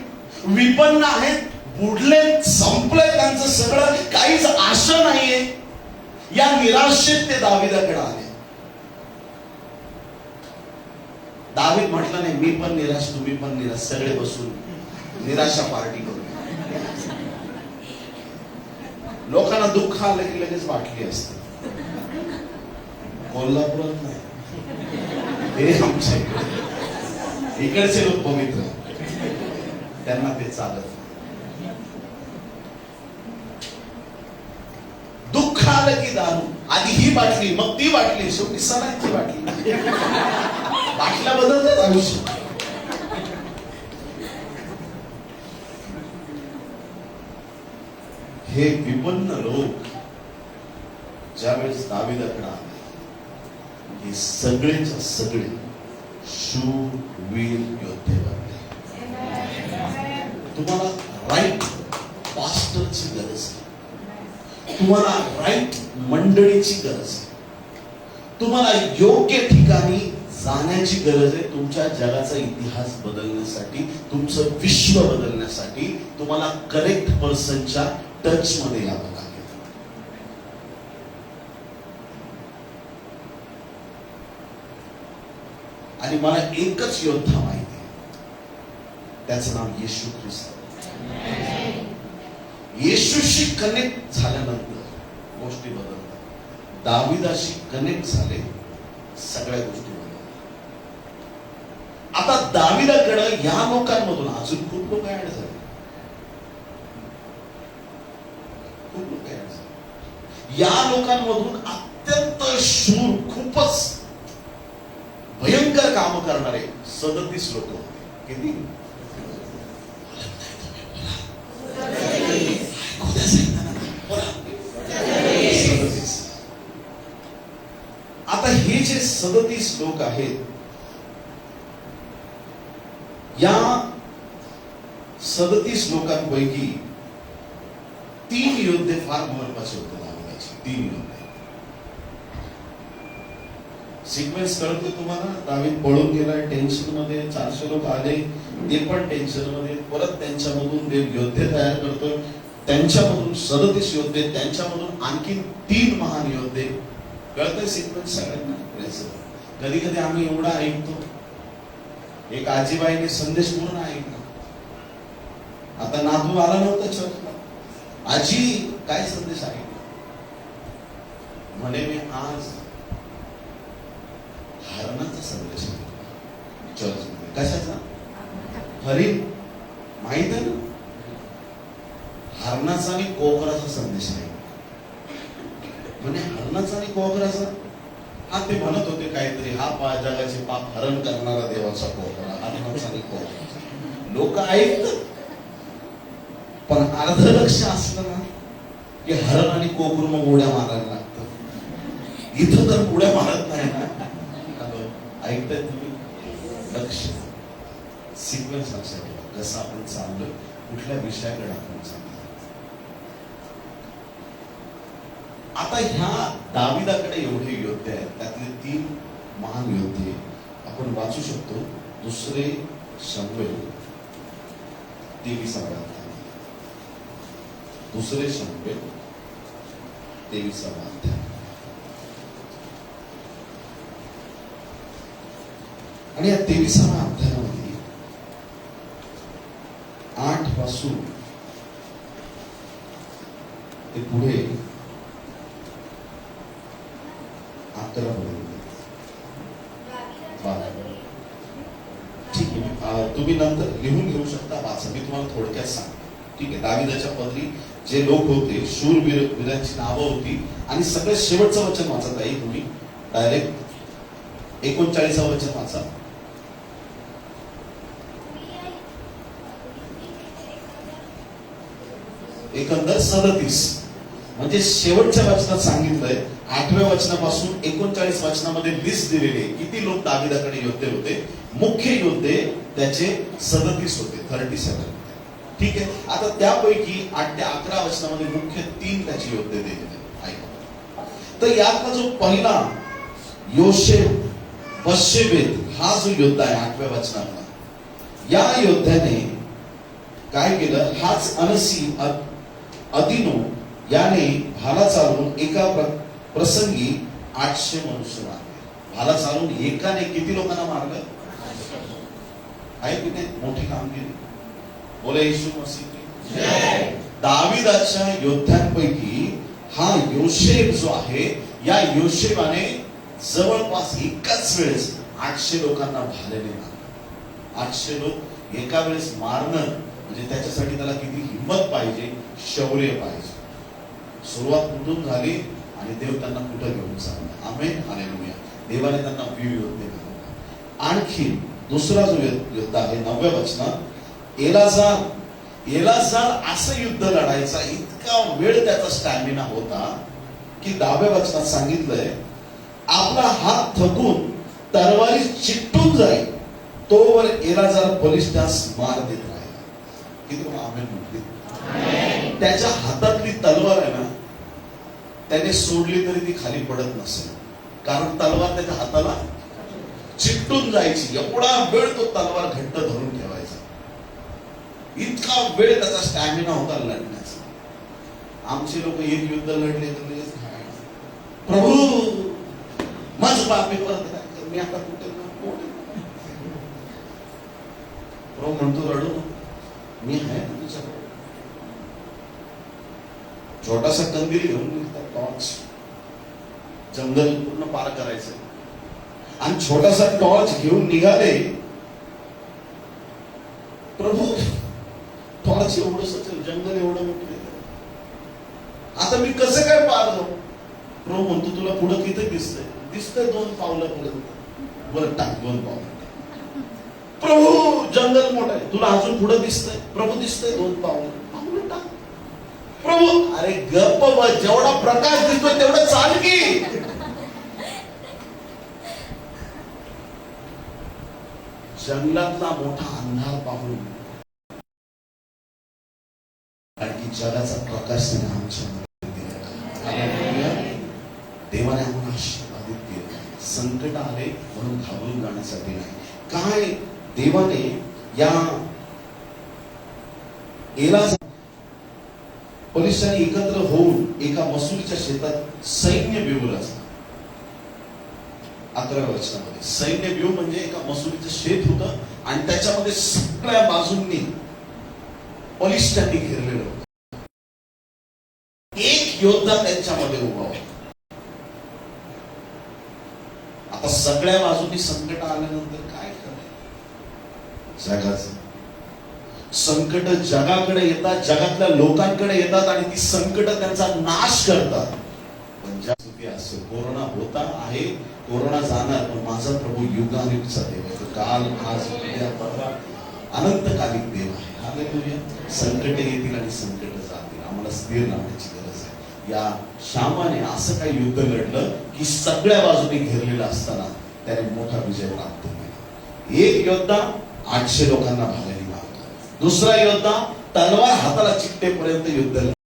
विपन्न आहेत, बुडले, संपले, त्यांचं सगळं, काहीच आशा नाहीये. या निराशेत ते दाविदाकडे आले. दावीद म्हटलं नाही मी पण निराश, तुम्ही पण निराश, सगळे बसून निराशा पार्टी करू. लोकांना दुःख आलं की लगेच वाटली असते. कोल्हापुरात नाही, हे आमच्या इकडचे लोक पवित्र, त्यांना ते चालत. दुःख आलं की दारू, आधी ही बाटली मग ती बाटली, शेवटी सणांची बाटली. बाटल्या बदलतात आयुष्य. हे विपन्न लोक ज्यावेळेस दाविदाकडे आले, हे सगळेच्या सगळे शूरवीर योद्धे बनले. तुम्हाला राईट पास्टरची गरज आहे, तुम्हाला राईट मंडळीची गरज आहे, तुम्हाला योग्य ठिकाणी जाण्याची गरज आहे. तुमच्या जगाचा इतिहास बदलण्यासाठी, तुमचं विश्व बदलण्यासाठी तुम्हाला करेक्ट पर्सनच्या टच मध्ये यावं लागेल. आणि मला एकच योद्धा माहिती आहे, त्याचं नाव येशू ख्रिस्त. येशूशी कनेक्ट झाल्यानंतर गोष्टी बदलतात. दाविदाशी कनेक्ट झाले, सगळ्या गोष्टी बदलतात. आता दाविदाकडे या लोकांमधून अजून खूप लोक ऍड झाले, खूप लोक ऍड झाले. या लोकांमधून अत्यंत शूर, खूपच भयंकर काम करणारे 37 लोक होते. किती? आता हे जे 37 लोक आहेत, या 37 लोकांपैकी 3 योद्धे फार महत्वाचे होते दाविदाचे. 3 योद्धे. सिक्वेन्स कळतो तुम्हाला. दावीद पळून गेलाय, टेन्शन मध्ये, 400 लोक आले, ते पण टेन्शन मध्ये. परत त्यांच्यामधून देव योद्धे तयार करतोय, त्यांच्यामधून 37 योद्धे, त्यांच्यामधून आणखीन 3 महान योद्धे. कळतंय सिक्वेन्स सगळ्यांना? कधी कधी आम्ही एवढा ऐकतो. एक आजीबाईने संदेश पूर्ण ऐकला. आता नातू आला नव्हता चर्चला, आजी काय संदेश ऐकला? म्हणे मी आज हरणाचा संदेश ऐकला चर्चमध्ये. कशाचा? हरिण. माहित आहे ना, हरणाचा आणि कोकराचा संदेश आहे. म्हणे हरणाचा आणि कोकराचा? हा, ते म्हणत होते काहीतरी, हा जगाचे पाप हरण करणारा देवाचा कोकरा, हरणाचा आणि कोकरा. लोक ऐकतात, पण अर्ध लक्ष असलं ना की हरण आणि कोकरू मग उड्या मारायला लागतं. इथं तर उड्या मारत नाही ना. ऐकताय तुम्ही? लक्ष, सिक्वेन्स लक्षात ठेवा, कसं आपण चाललोय, कुठल्या विषयाकडे आपण चाललोय. आता ह्या दाविदाकडे एवढे योद्धे आहेत, त्यातले 3 महान योद्धे आपण वाचू शकतो. 2 शमूएल 23वा अध्याय. 2 शमूएल 23वा अध्याय. आणि या 23व्या अध्यायामध्ये 8 पासून ते पुढे 11 पर्यंत. ठीक आहे, तुम्ही नंतर लिहून घेऊ शकता, वाचा. मी तुम्हाला थोडक्यात सांगतो. ठीक आहे. दाविदाच्या पदरी जे लोक होते, शूरवीर, वीरांची नावं होती. आणि सगळ्यात शेवटचं वचन वाचत आहे तुम्ही डायरेक्ट 39वा वचन वाचा. एकंदर 37. म्हणजे शेवटच्या वचनात सांगितलंय 8व्या वचनापासून 39 वचनामध्ये लिस्ट दिलेली आहे किती लोक दाविदाकडे योद्धे होते. मुख्य योद्धे त्याचे 37 होते, 37. ठीक आहे. आता त्यापैकी 8 ते 11 वचनामध्ये मुख्य 3 त्याचे योद्धे दिलेले ऐका. तर यातला जो पहिला योशेब बशेबेत हा जो योद्धा आहे 8व्या वचनातला, या योद्ध्याने काय केलं, हाच अनसी अदिनो याने भाला चालवून एका प्रसंगी 800 मनुष्य मारले. भाला चालवून एकाने किती लोकांना मारलं आहे की नाही? मोठी कामगिरी. बोला येशू मसीह जय. दाविदाच्या योद्ध्यांपैकी हा योशेब जो आहे, या योशेबाने जवळपास एकाच वेळेस 800 लोकांना भाल्याने मारलं. 800 लोक एका वेळेस मारणं म्हणजे त्याच्यासाठी त्याला किती हिंमत पाहिजे, शौर्य पाहिजे. सुरुवात कुठून झाली आणि देव त्यांना कुठं घेऊन चालला. आमेन, हालेलुया. देवाने त्यांना योद्धे घालवले. आणखी दुसरा जो योद्धा आहे 9व्या वचनात, एलाजार असं युद्ध लढायचा इतका वेळ त्याचा स्टॅमिना होता की 10व्या वचनात सांगितलंय आपला हात थकून तलवारी चिकटून जाईल तोवर एलाजार बलिष्ठास मार देत राहिला. किती आमेन म्हटले. त्याच्या हातातली तलवार आहे ना, त्याने सोडली तरी ती खाली पडत नसेल, कारण तलवार त्याच्या हाताला चिकटून जायची. एवढा वेळ तो तलवार घट्ट धरून ठेवायचा. इतका वेळ त्याचा स्टॅमिना होता लढण्याचा. आमचे लोक एक युद्ध लढले तर लगेच प्रभू माझं बाप परत काय, मी आता कुठे प्रभू म्हणतो रडू मी आहे तुझ्याकडे. छोटासा कंदील घेऊन निघतात, टॉर्च, जंगल पूर्ण पार करायचं आणि छोटासा टॉर्च घेऊन निघाले. प्रभू टॉर्च एवढंच, जंगल एवढं मोठं, आता मी कसं काय पार जाऊ? प्रभू म्हणतो तुला पुढं किती दिसतंय 2 पावलं पुढे. बरं टाक 2 पावलं. प्रभू जंगल मोठं आहे, तुला अजून पुढे दिसतंय? प्रभू दिसतंय 2 पावलं. टाक. प्रभू अरे गप्प बस, जेवढा प्रकाश दिसतोय तेवढं चाल की. जंगलातला मोठा अंधार पाहून आणि जगाचा प्रकाश आमच्या देवाने आम्हाला आशीर्वादित केलं. संकट आले म्हणून घाबरून जाण्यासाठी नाही. काय देवाने या पोलिसांनी एकत्र होऊन एका मसुरीच्या शेतात सैन्य बिवू रचला. 11व्या वचनामध्ये सैन्य बिवू म्हणजे एका मसुरीचं शेत होतं आणि त्याच्यामध्ये सगळ्या बाजूंनी पोलिसांनी घेरलेलं होतं. एक योद्धा त्यांच्यामध्ये उभा होता. आता सगळ्या बाजूंनी संकट आल्यानंतर काय करायचं? जगाचं संकट जगाकडे येतात, जगातल्या लोकांकडे येतात आणि ती संकट त्यांचा नाश करतात. पण ज्या असो, कोरोना होता आहे, कोरोना जाणार, पण माझा प्रभू युगायुगचा देव आहे. काल आज उद्या परवा अनंतकालिक देव आहे. हालेलुया. संकट येतील आणि संकट जातील. आम्हाला स्थिर राहण्याची गरज आहे. या शामाने असं काही युद्ध लढलं की सगळ्या बाजूने घेरलेलं असताना त्याने मोठा विजय प्राप्त केला. एक योद्धा 800 लोकांना भागायला लावतो. दुसरा योद्धा तलवार हाताला चिकटेपर्यंत युद्ध लढला.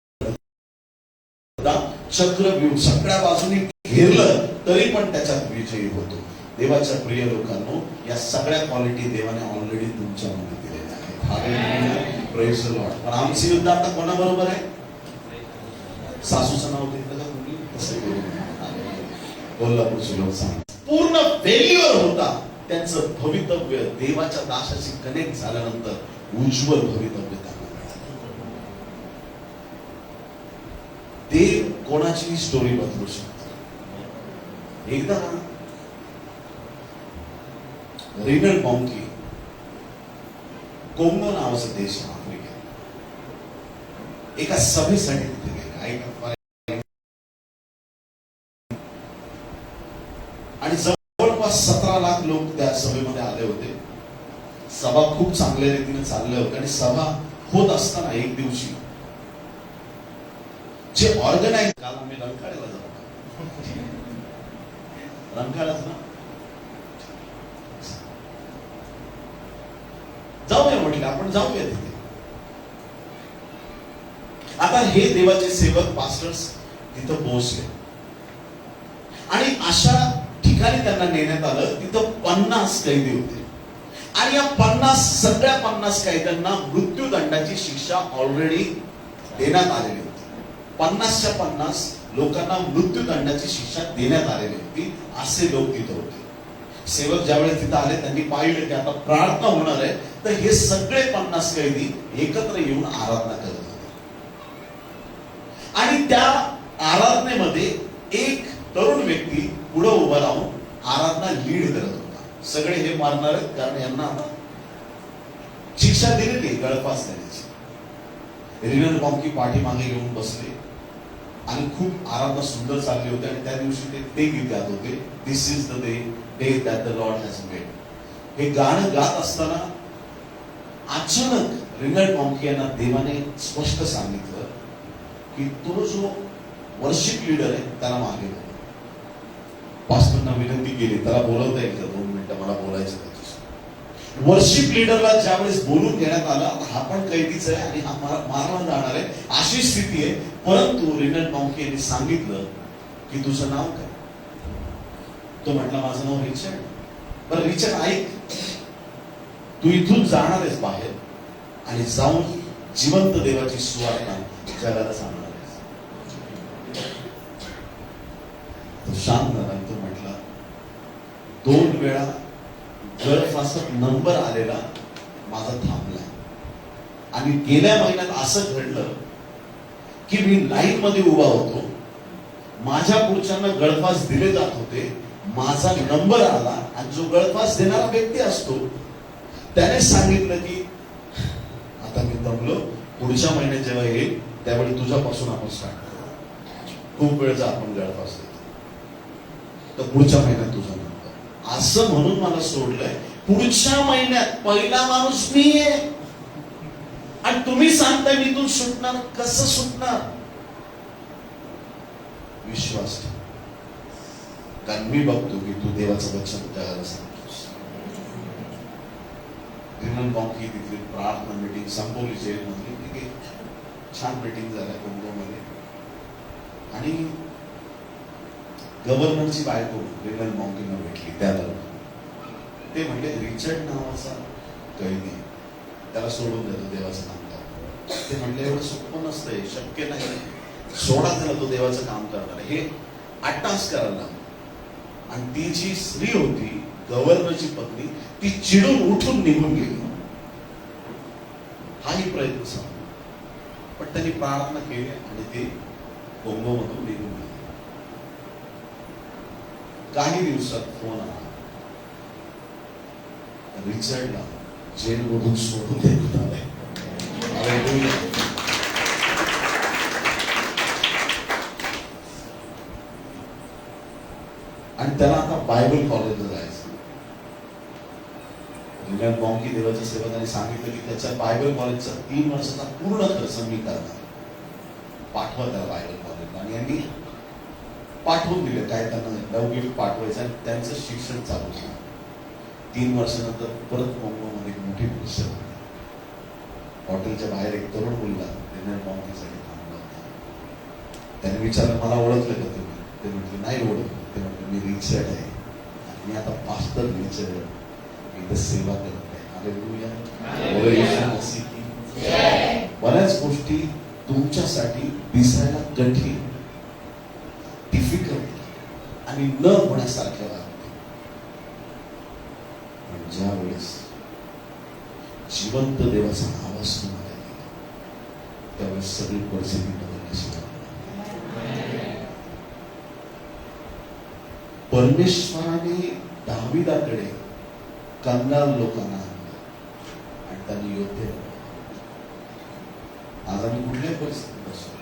चक्रव्यूह सगळ्या बाजूने घेरलं तरी पण त्याच्यात विजयी होतो. देवाच्या प्रिय लोकांनो, या सगळ्या क्वालिटी देवाने ऑलरेडी तुमच्यामध्ये दिलेल्या आहेत. हालेलुया. Praise the Lord. पण आमचे युद्ध आता कोणाबरोबर आहे? सासूचं नाव घेतलं का तुम्ही? तसं कोल्हापूरचे लोक सांग पूर्ण फेल्युअर होता. त्यांचं भवितव्य देवाच्या दासाशी कनेक्ट झाल्यानंतर उज्ज्वल भवितव्य त्यांना मिळालं. देव कोणाची स्टोरी बदलू शकतो. एकदा रिनल बॉन्की, कोंगो नावाचा देश आफ्रिकेत, एका सभेसाठी तिथे गेले. ऐका, आणि जवळपास 17 लाख लोक त्या सभेमध्ये आले होते. सभा खूप चांगल्या रीतीने चालल्या होत्या आणि सभा होत असताना एक दिवशी जे ऑर्गनाइज. काल आम्ही रंकाळ्याला जाऊ, रंकाळाच ना, जाऊया म्हटलं, आपण जाऊया तिथे. आता हे देवाचे सेवक पास्टर्स तिथं पोहोचले आणि अशा ठिकाणी त्यांना नेण्यात आलं. तिथं 50 कैदी होते आणि या 50 कैद्यांना मृत्यूदंडाची शिक्षा ऑलरेडी देण्यात आलेली होती. 50च्या 50 लोकांना मृत्यूदंडाची शिक्षा देण्यात आलेली होती. असे लोक तिथं होते. सेवक ज्यावेळेस तिथं आले त्यांनी पाहिलं की आता प्रार्थना होणार आहे, तर हे सगळे 50 कैदी एकत्र येऊन आराधना करत होते. आणि त्या आराधनेमध्ये एक तरुण व्यक्ती पुढे उभा राहून आराधना लीड करत होता. सगळे हे मारणार आहेत कारण यांना शिक्षा दिलेली गळफास देण्याची. रिनल बॉम्की पाठीमागे येऊन बसले आणि खूप आराधना सुंदर चालली होती. आणि त्या दिवशी ते गीत गात होते, this is the day that the Lord has made. हे गाणं गात असताना अचानक रिनल बॉम्की यांना देवाने स्पष्ट सांगितलं की तो जो वर्शिप लीडर आहे त्याला मागे बोलव. पास्टरना विनंती केली, त्याला बोलवता येईल का 2 मिनिटं, मला बोलायचं त्याच्याशी. वर्शिप लीडरला ज्यावेळेस बोलून घेण्यात आलं, हा पण कैदीच आहे आणि हा मारला जाणार आहे अशी स्थिती आहे. परंतु रिनल बॉम्की यांनी सांगितलं की तुझं नाव काय? तो म्हटला माझं नाव रिचर्ड. बरं रिचर्ड, ऐक, तू इथून जाणार आहेस बाहेर आणि जाऊन जिवंत देवाची सुवार्ता जगाला सांगणार आहेस. तो शांत झाला आणि तो म्हटला, 2 वेळा गळफासात नंबर आलेला माझा थांबला आणि गेल्या महिन्यात असं घडलं की मी लाईन मध्ये उभा होतो, माझ्या पुढच्यांना गळफास दिले जात होते, माझा नंबर आला आणि जो गळफास देणारा व्यक्ती असतो त्याने सांगितलं की आता मी दमलो, पुढच्या महिन्यात जेव्हा येईल त्यावेळी तुझ्यापासून आपण स्टार्ट करू, खूप वेळचा आपण गळफास देतो, तर पुढच्या महिन्यात तुझा नंबर. असं म्हणून मला सोडलंय. पुढच्या महिन्यात पहिला माणूस मी आहे आणि तुम्ही सांगताय मी इथून सुटणार. कसं सुटणार? विश्वास ठेव, कारण मी बघतो की तू देवाचं वचन जगाला सांगतोस. रिनल बॉम्की तिथली प्रार्थना मीटिंग संपवली जेलमधली. तिथे छान मीटिंग झाल्या कोंगोमध्ये आणि गव्हर्नरची बायको रिनल बॉम्कींना भेटली. त्या ते म्हणले, रिचर्ड नावाचा कैदी, त्याला सोडून देतो देवाचं काम करतो. ते म्हणले, एवढं सोपं नसतंय, शक्य नाही, सोडा त्याला, तो देवाचं काम करणार. हे 8 तास करायला. आणि ती जी स्त्री होती गव्हर्नरची पत्नी, ती चिडून उठून निघून गेली. हाही प्रयत्न सांगतो, पण त्यांनी प्रार्थना केली आणि ते कोंगोमधून निघून गेले. काही दिवसात फोन आला, रिचर्डला जेलमधून सोडून देण्यात आलंय. आणि त्याला आता बायबल कॉलेजला जायचं. रिनल बॉम्की देवाच्या सेवकांनी सांगितलं की त्याच्या बायबल कॉलेजचा 3 वर्षाचा पूर्ण खर्च मी करणार, पाठवा त्याला बायबल कॉलेजला. आणि यांनी पाठवून दिले, काय त्यांना लव गिफ्ट पाठवायचं आणि त्यांचं शिक्षण चालू झालं. 3 वर्षानंतर परत कोंगोमध्ये मोठी गोष्ट झाली. हॉटेलच्या बाहेर एक तरुण मुलगा रिनल बॉम्कीसाठी थांबला होता. त्याने विचारलं, मला ओळखलं का तुम्ही? ते म्हटले, नाही ओळखलं. ते म्हटलं, मी रिचर्ड आहे आणि मी आता पास्टर रिचर्ड, मी इथं सेवा करत आहे. हालेलुया. बऱ्याच गोष्टी तुमच्यासाठी दिसायला कठीण, डिफिकल्ट आणि न होण्यासारख्या वाटते, पण ज्या वेळेस जिवंत देवाचा आवाज तुम्हाला येतो त्यावेळेस सगळी परिस्थिती बदलण्याची वाटते. परमेश्वराने दाविदाकडे कंगाल लोकांना आणलं आणि त्यांनी योद्धे. आज आम्ही कुठल्याही परिस्थितीत असतो,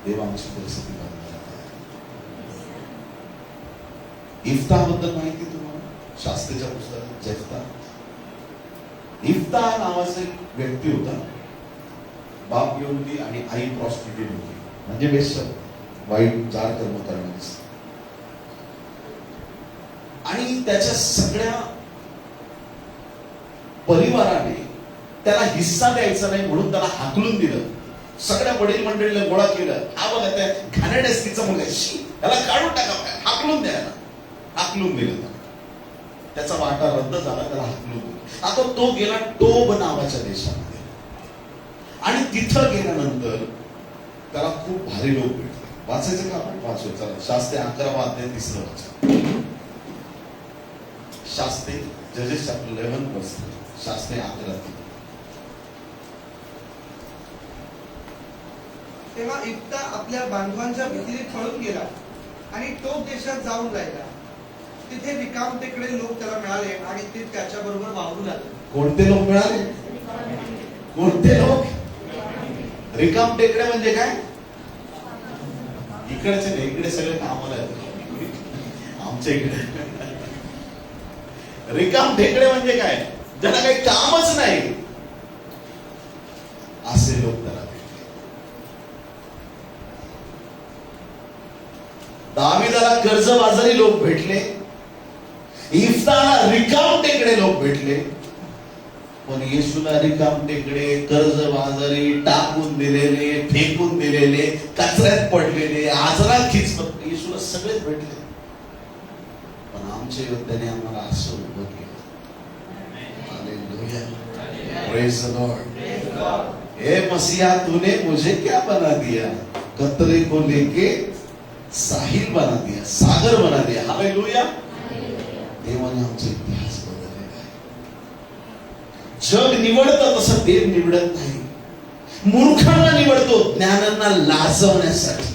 देव आमची परिस्थिती बदलणार आहे. इफ्ताबद्दल माहिती तुम्हाला? शास्त्रीच्या पुस्तकात जेफ्ता. इफ्ता नावाचा एक व्यक्ती होता, बाप येऊन आणि आई प्रॉस्टिट्यूट होती, म्हणजे बेस्ट वाईट जाड कर्म करण्यास. आणि त्याच्या सगळ्या परिवाराने त्याला हिस्सा द्यायचा नाही म्हणून त्याला हाकलून दिलं. सगळ्या वडील मंडळीला गोळा केलं. हा बघा त्या घाणेरड्या मुलगा, त्याला काढून टाका, हाकलून द्यायला, हाकलून दिलं. त्याचा वाटा रद्द झाला, त्याला हाकलून दिलं. आता तो गेला टोब नावाच्या देशामध्ये आणि तिथं गेल्यानंतर त्याला खूप भारी लोक भेटले. वाचायचं का आपण? वाचूया चला. शास्त्री 11वा अध्याय 3रं वचन. शास्त्री जजेस चॅप्टर 11 शास्त्री 11. तेव्हा इफ्ता आपल्या बांधवांच्या भीतीने पळून गेला आणि टोब देशात जाऊन राहिला. तिथे रिकाम टेकडे लोक त्याला मिळाले आणि ते त्याच्या बरोबर वावरू लागले. कोणते लोक मिळाले? कोणते लोक? रिकाम टेकडे म्हणजे काय? इकडचे नाही, इकडे सगळे कामाला आहेत आमच्या इकडे. रिकाम टेकडे म्हणजे काय? ज्याला काही कामच नाही असे लोक त्याला भेटले. दाविदाला कर्जबाजारी लोक भेटले, इफ्ताला रिकाम टेकडे लोक भेटले. पण येशूला रिकाम टेकडे, कर्जबाजारी, टाकून दिलेले, फेकून दिलेले, कचऱ्यात पडलेले, आजरात खिचपत येशूला सगळेच भेटले. पण आमच्या योद्ध्याने आम्हाला असं उभं केलं. Hallelujah, praise the Lord. हे मसीहा, तूने मुझे क्या बना दिया? कतरे को लेके साहिल बना दिया, सागर बना दिया. हालेलुया. देवाने आमचे इतिहास बदललेला आहे. जग निवडतं तसं देव निवडत नाही. मूर्खांना निवडतो ज्ञानांना लाजवण्यासाठी,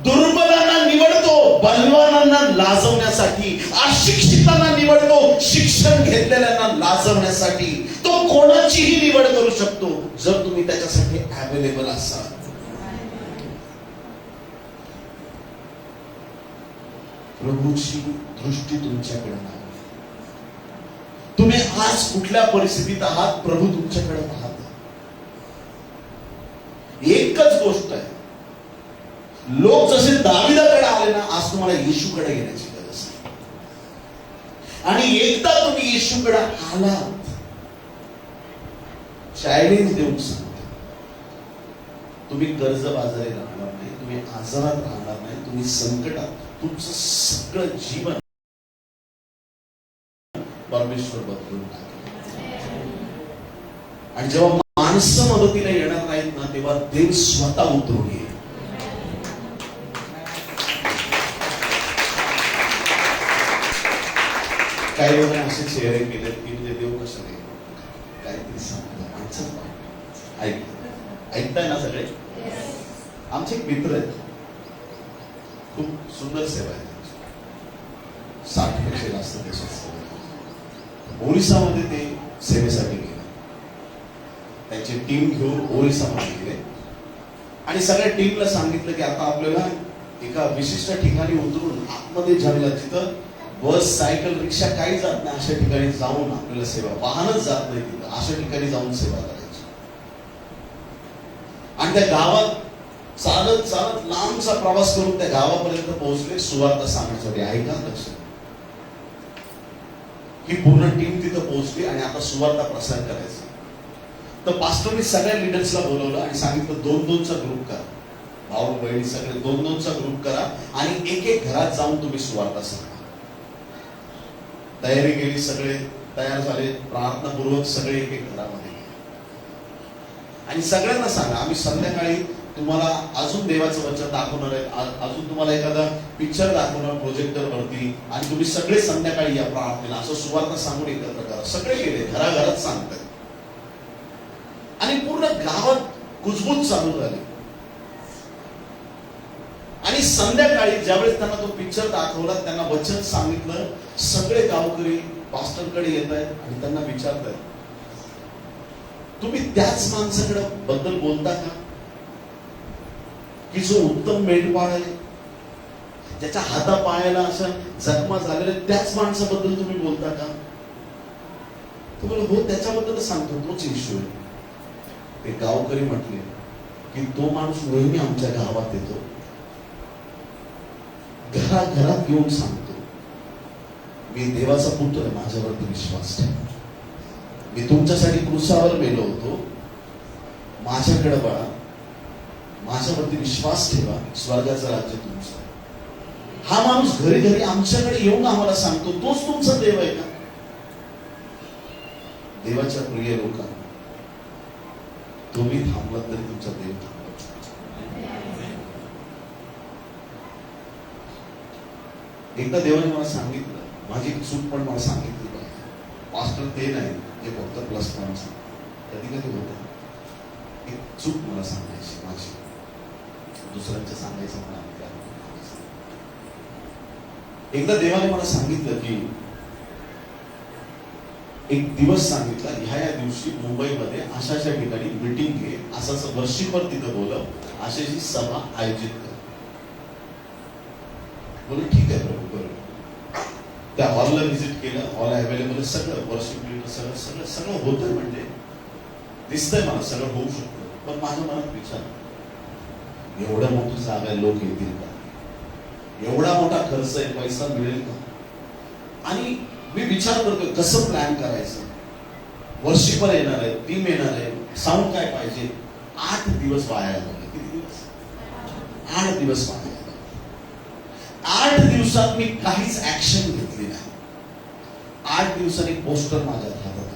दुर्बलांना निवडतो बलवानांना लाजवण्यासाठी, अशिक्षितांना निवडतो शिक्षण घेतलेल्यांना लाजवण्यासाठी. तो कोणाचीही निवड करू शकतो जर तुम्ही त्याच्यासाठी अवेलेबल असाल. प्रभूची दृष्टी तुमच्याकडे नाही. तुम्ही आज कुठल्या परिस्थितीत आहात, प्रभू तुमच्याकडे पाहतात. एकच गोष्ट आहे, लोक जसे दाविदाकडे आले ना, आज तुम्हाला येशूकडे येण्याची गरज आहे. आणि एकदा तुम्ही येशूकडे आलात, चॅलेंज देऊन सांगतो, तुम्ही कर्जबाजारी राहणार नाही, तुम्ही आजारात राहणार नाही, तुम्ही संकटात, तुमचं सगळं जीवन परमेश्वर बदलून टाकेल. आणि जेव्हा माणसं मदतीला येणार नाहीत ना, तेव्हा देव स्वतः उतरून येईल. काही लोकांनी असे चेहरे केले की म्हणजे देव कसं नाही, काहीतरी सांगतो माणसं. ऐकताय ना सगळे? आमचे एक मित्र आहेत, खूप सुंदर सेवा आहे त्यांची. 60 पेक्षा जास्त देशात सेवा. ओरिसामध्ये ते सेवेसाठी गेले. त्यांची टीम घेऊन ओरिसामध्ये गेले आणि सगळ्या टीमला सांगितलं की आता आपल्याला एका विशिष्ट ठिकाणी उतरून आतमध्ये जायला, जिथं बस, सायकल, रिक्षा काही जात नाही अशा ठिकाणी जाऊन आपल्याला सेवा, वाहनच जात नाही तिथं, अशा ठिकाणी जाऊन सेवा करायची. आणि त्या गावात चालत चालत लांबचा प्रवास करून त्या गावापर्यंत पोहोचले सुवार्ता सांगण्यासाठी. ऐका लक्ष, ही पूर्ण टीम तिथं पोहोचली आणि आता सुवार्ता प्रसार करायचा. तर पास्टरने सगळ्या लिडर्सला बोलवलं आणि सांगितलं 2-2चा ग्रुप करा, भाऊ बहिणी सगळे 2-2चा ग्रुप करा आणि एक एक घरात जाऊन तुम्ही सुवार्ता सांगा. तयारी केली, सगळे तयार झाले, प्रार्थनापूर्वक सगळे एक एक घरामध्ये गेले आणि सगळ्यांना सांगा, आम्ही संध्याकाळी तुम्हाला अजून देवाचं वचन दाखवणार आहे, अजून तुम्हाला एखादा पिक्चर दाखवणार प्रोजेक्टर वरती आणि तुम्ही सगळे संध्याकाळी या प्रार्थनेला, असं सुवार्ता सांगून एकत्र करा. सगळे गेले, घराघरात सांगतात आणि पूर्ण गावात कुजबूज चालू झाली. आणि संध्याकाळी ज्यावेळेस त्यांना तो पिक्चर दाखवला, त्यांना वचन सांगितलं, सगळे गावकरी पास्टरकडे येत आहेत आणि त्यांना विचारतात, तुम्ही त्याच माणसाकडे बद्दल बोलता का की जो उत्तम मेंढपाळ आहे, ज्याच्या हातापायाला अशा जखमा झालेल्या, त्याच माणसाबद्दल तुम्ही बोलता का? तुम्हाला हो, त्याच्याबद्दल सांगतो, तोच येशू आहे. ते गावकरी म्हटले की तो माणूस नेहमी आमच्या गावात येतो, घराघरात येऊन सांगतो, मी देवाचा पुत्र आहे, माझ्यावरती विश्वास ठेवा, मी तुमच्यासाठी क्रूसावर मेलो होतो, माझ्याकडे बघा, माझ्यावरती विश्वास ठेवा, स्वर्गाचं राज्य तुमचं. हा माणूस घरी घरी आमच्याकडे येऊन आम्हाला सांगतो, तोच तुमचा देव आहे का? देवाच्या प्रिय लोकांना, तुम्ही थांबलात तरी तुमचा देव थांबला. एकदा देवाने मला सांगितलं, माझी चूक पण मला सांगितली पाहिजे. पास्टर ते नाही जे फक्त प्लस पॉईंट सांगतात, कधी कधी होतं एक चूक मला सांगायची माझी, दुसऱ्यांच्या सांगायचं मला. एकदा देवाने मला सांगितलं की एक दिवस सांगितला, ह्या दिवशी मुंबईमध्ये अशा ठिकाणी मीटिंग घे, असं वर्षीभर तिथं बोलव, अशाची सभा आयोजित कर. बोल ठीक आहे प्रभू, बरोबर. त्या हॉलला व्हिजिट केलं, हॉल अवेलेबल, सगळं वर्षिप लीडर सगळं सगळं सगळं होतंय, म्हणजे दिसतंय मला सगळं होऊ शकतं. पण माझ्या मनात विचार, एवढ्या मोठी जागा लोक येतील का? एवढा मोठा खर्च आहे, पैसा मिळेल का? आणि मी विचार करतोय कसं प्लॅन करायचं. वर्षीभर येणार आहे, टीम येणार आहे, साऊंड काय पाहिजे. 8 दिवस वाया गेले. किती दिवस? 8 दिवस वाया गेले. 8 दिवसात मी काहीच ऍक्शन घेतली नाही. 8 दिवसांनी पोस्टर माझ्या हातात आलं.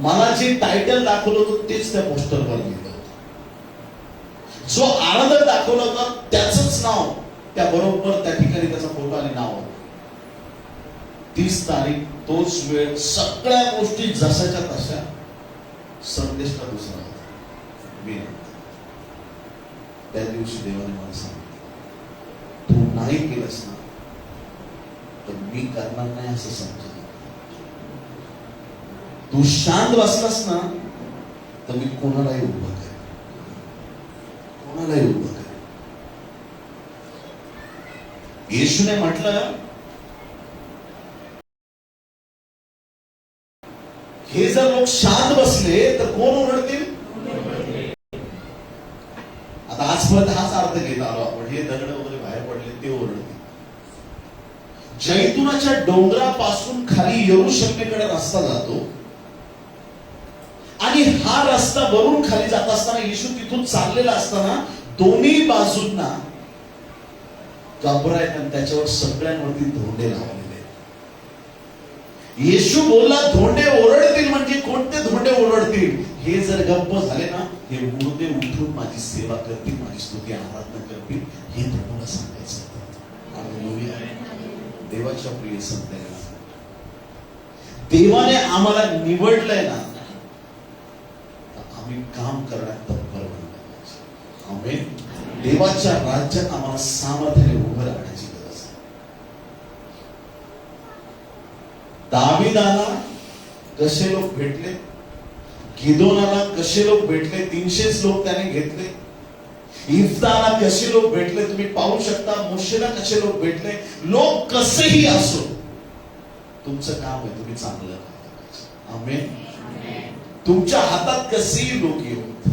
मला जे टायटल दाखवलं होतं तेच त्या पोस्टरवर लिहिलं होतं. जो आनंद दाखवला होता त्याचंच नाव त्या बरोबर त्या ठिकाणी त्याचा फोटो आणि नाव होतं. 30 तारीख, तोच वेळ, सगळ्या गोष्टी जशाच्या तशा. संदेश का दुसरा होता, मी त्या दिवशी देवाने मला सांगितलं, तू नाही केलंस ना तर मी करणार नाही असं समजा. तू शांत बसलास ना तर मी कोणालाही उभं करेन, कोणालाही उभं करेन. येशूने म्हटलं, हे जर लोक शांत बसले तर कोण ओरडतील? आता आजपर्यंत हाच अर्थ घेत आलो आपण, हे दगड वगैरे बाहेर पडले ते ओरडतील. जैतुनाच्या डोंगरापासून खाली यरूशलेमेकडे रस्ता जातो आणि हा रस्ता वरून खाली जात असताना, येशू तिथून चाललेला असताना दोन्ही बाजूंना कबरा आहेत आणि त्याच्यावर सगळ्यांवरती धोंडे लावलेले. येशू बोलला, धोंडे ओरडतील. म्हणजे कोणते धोंडे ओरडतील? हे जर गप्प झाले ना, हे मुर्दे उठून माझी सेवा करतील, माझी स्तुती आराधना करतील, हे प्रभूला सांगायचं. हालेलुया. देवाच्या प्रिय संतांनो, देवाने आम्हाला निवडलंय ना, तर आम्ही काम करण्यात तत्पर बनलो पाहिजे. आमेन. देवाच्या राज्यात आम्हाला सामर्थ्याने उभं राहण्याची गरज आहे. दाविदाला कसे लोक भेटले, गिदोनाला कसे लोक भेटले, 300 लोक त्याने घेतले. इफ्ताला कसे लोक भेटले तुम्ही पाहू शकता. मोशेला कसे लोक भेटले. लोक कसेही असो, तुमचं काम आहे तुम्ही चांगलं राहा. आमेन. तुमच्या हातात कसेही लोक येऊत,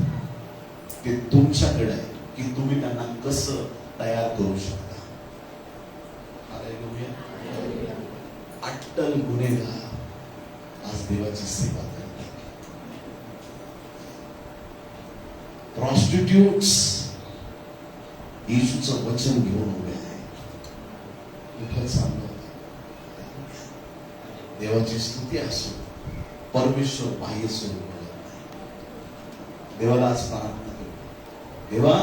ते तुमच्याकडे आहे की तुम्ही त्यांना कसं तयार करू शकता. हालेलुया. अट्टल गुन्हेगार आज देवाची सेवा करतात. प्रॉस्टिट्यूट्स येशूचं वचन घेऊन उभे आहे. विठ्ठल सांगतो, देवाची स्तुती असो, परमेश्वर बाह्य स्वरूप देवाला आज प्रार्थना करू. देवा,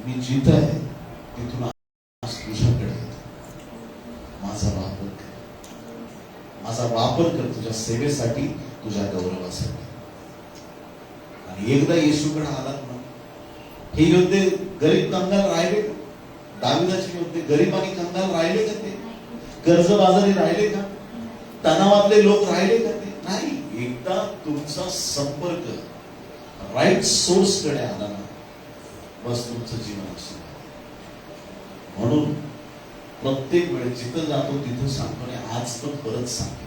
मी जिथं आहे तिथून तुझ्याकडे माझा वापर कर, माझा वापर कर तुझ्या सेवेसाठी, तुझ्या गौरवासाठी. आणि एकदा येशूकडे आलात ना, हे योद्धे गरीब कंगाल राहिले का? दाविदाचे योद्धे गरीब आणि कंगाल राहिले का? ते कर्जबाजारी राहिले का? तणावातले लोक राहिले का? ते नाही. एकदा तुमचा संपर्क राईट सोर्स कडे आला ना, बस तुमचं जीवन असतं. म्हणून प्रत्येक वेळेस जिथं जातो तिथं सांगतो, आणि आज तर परत सांगतो,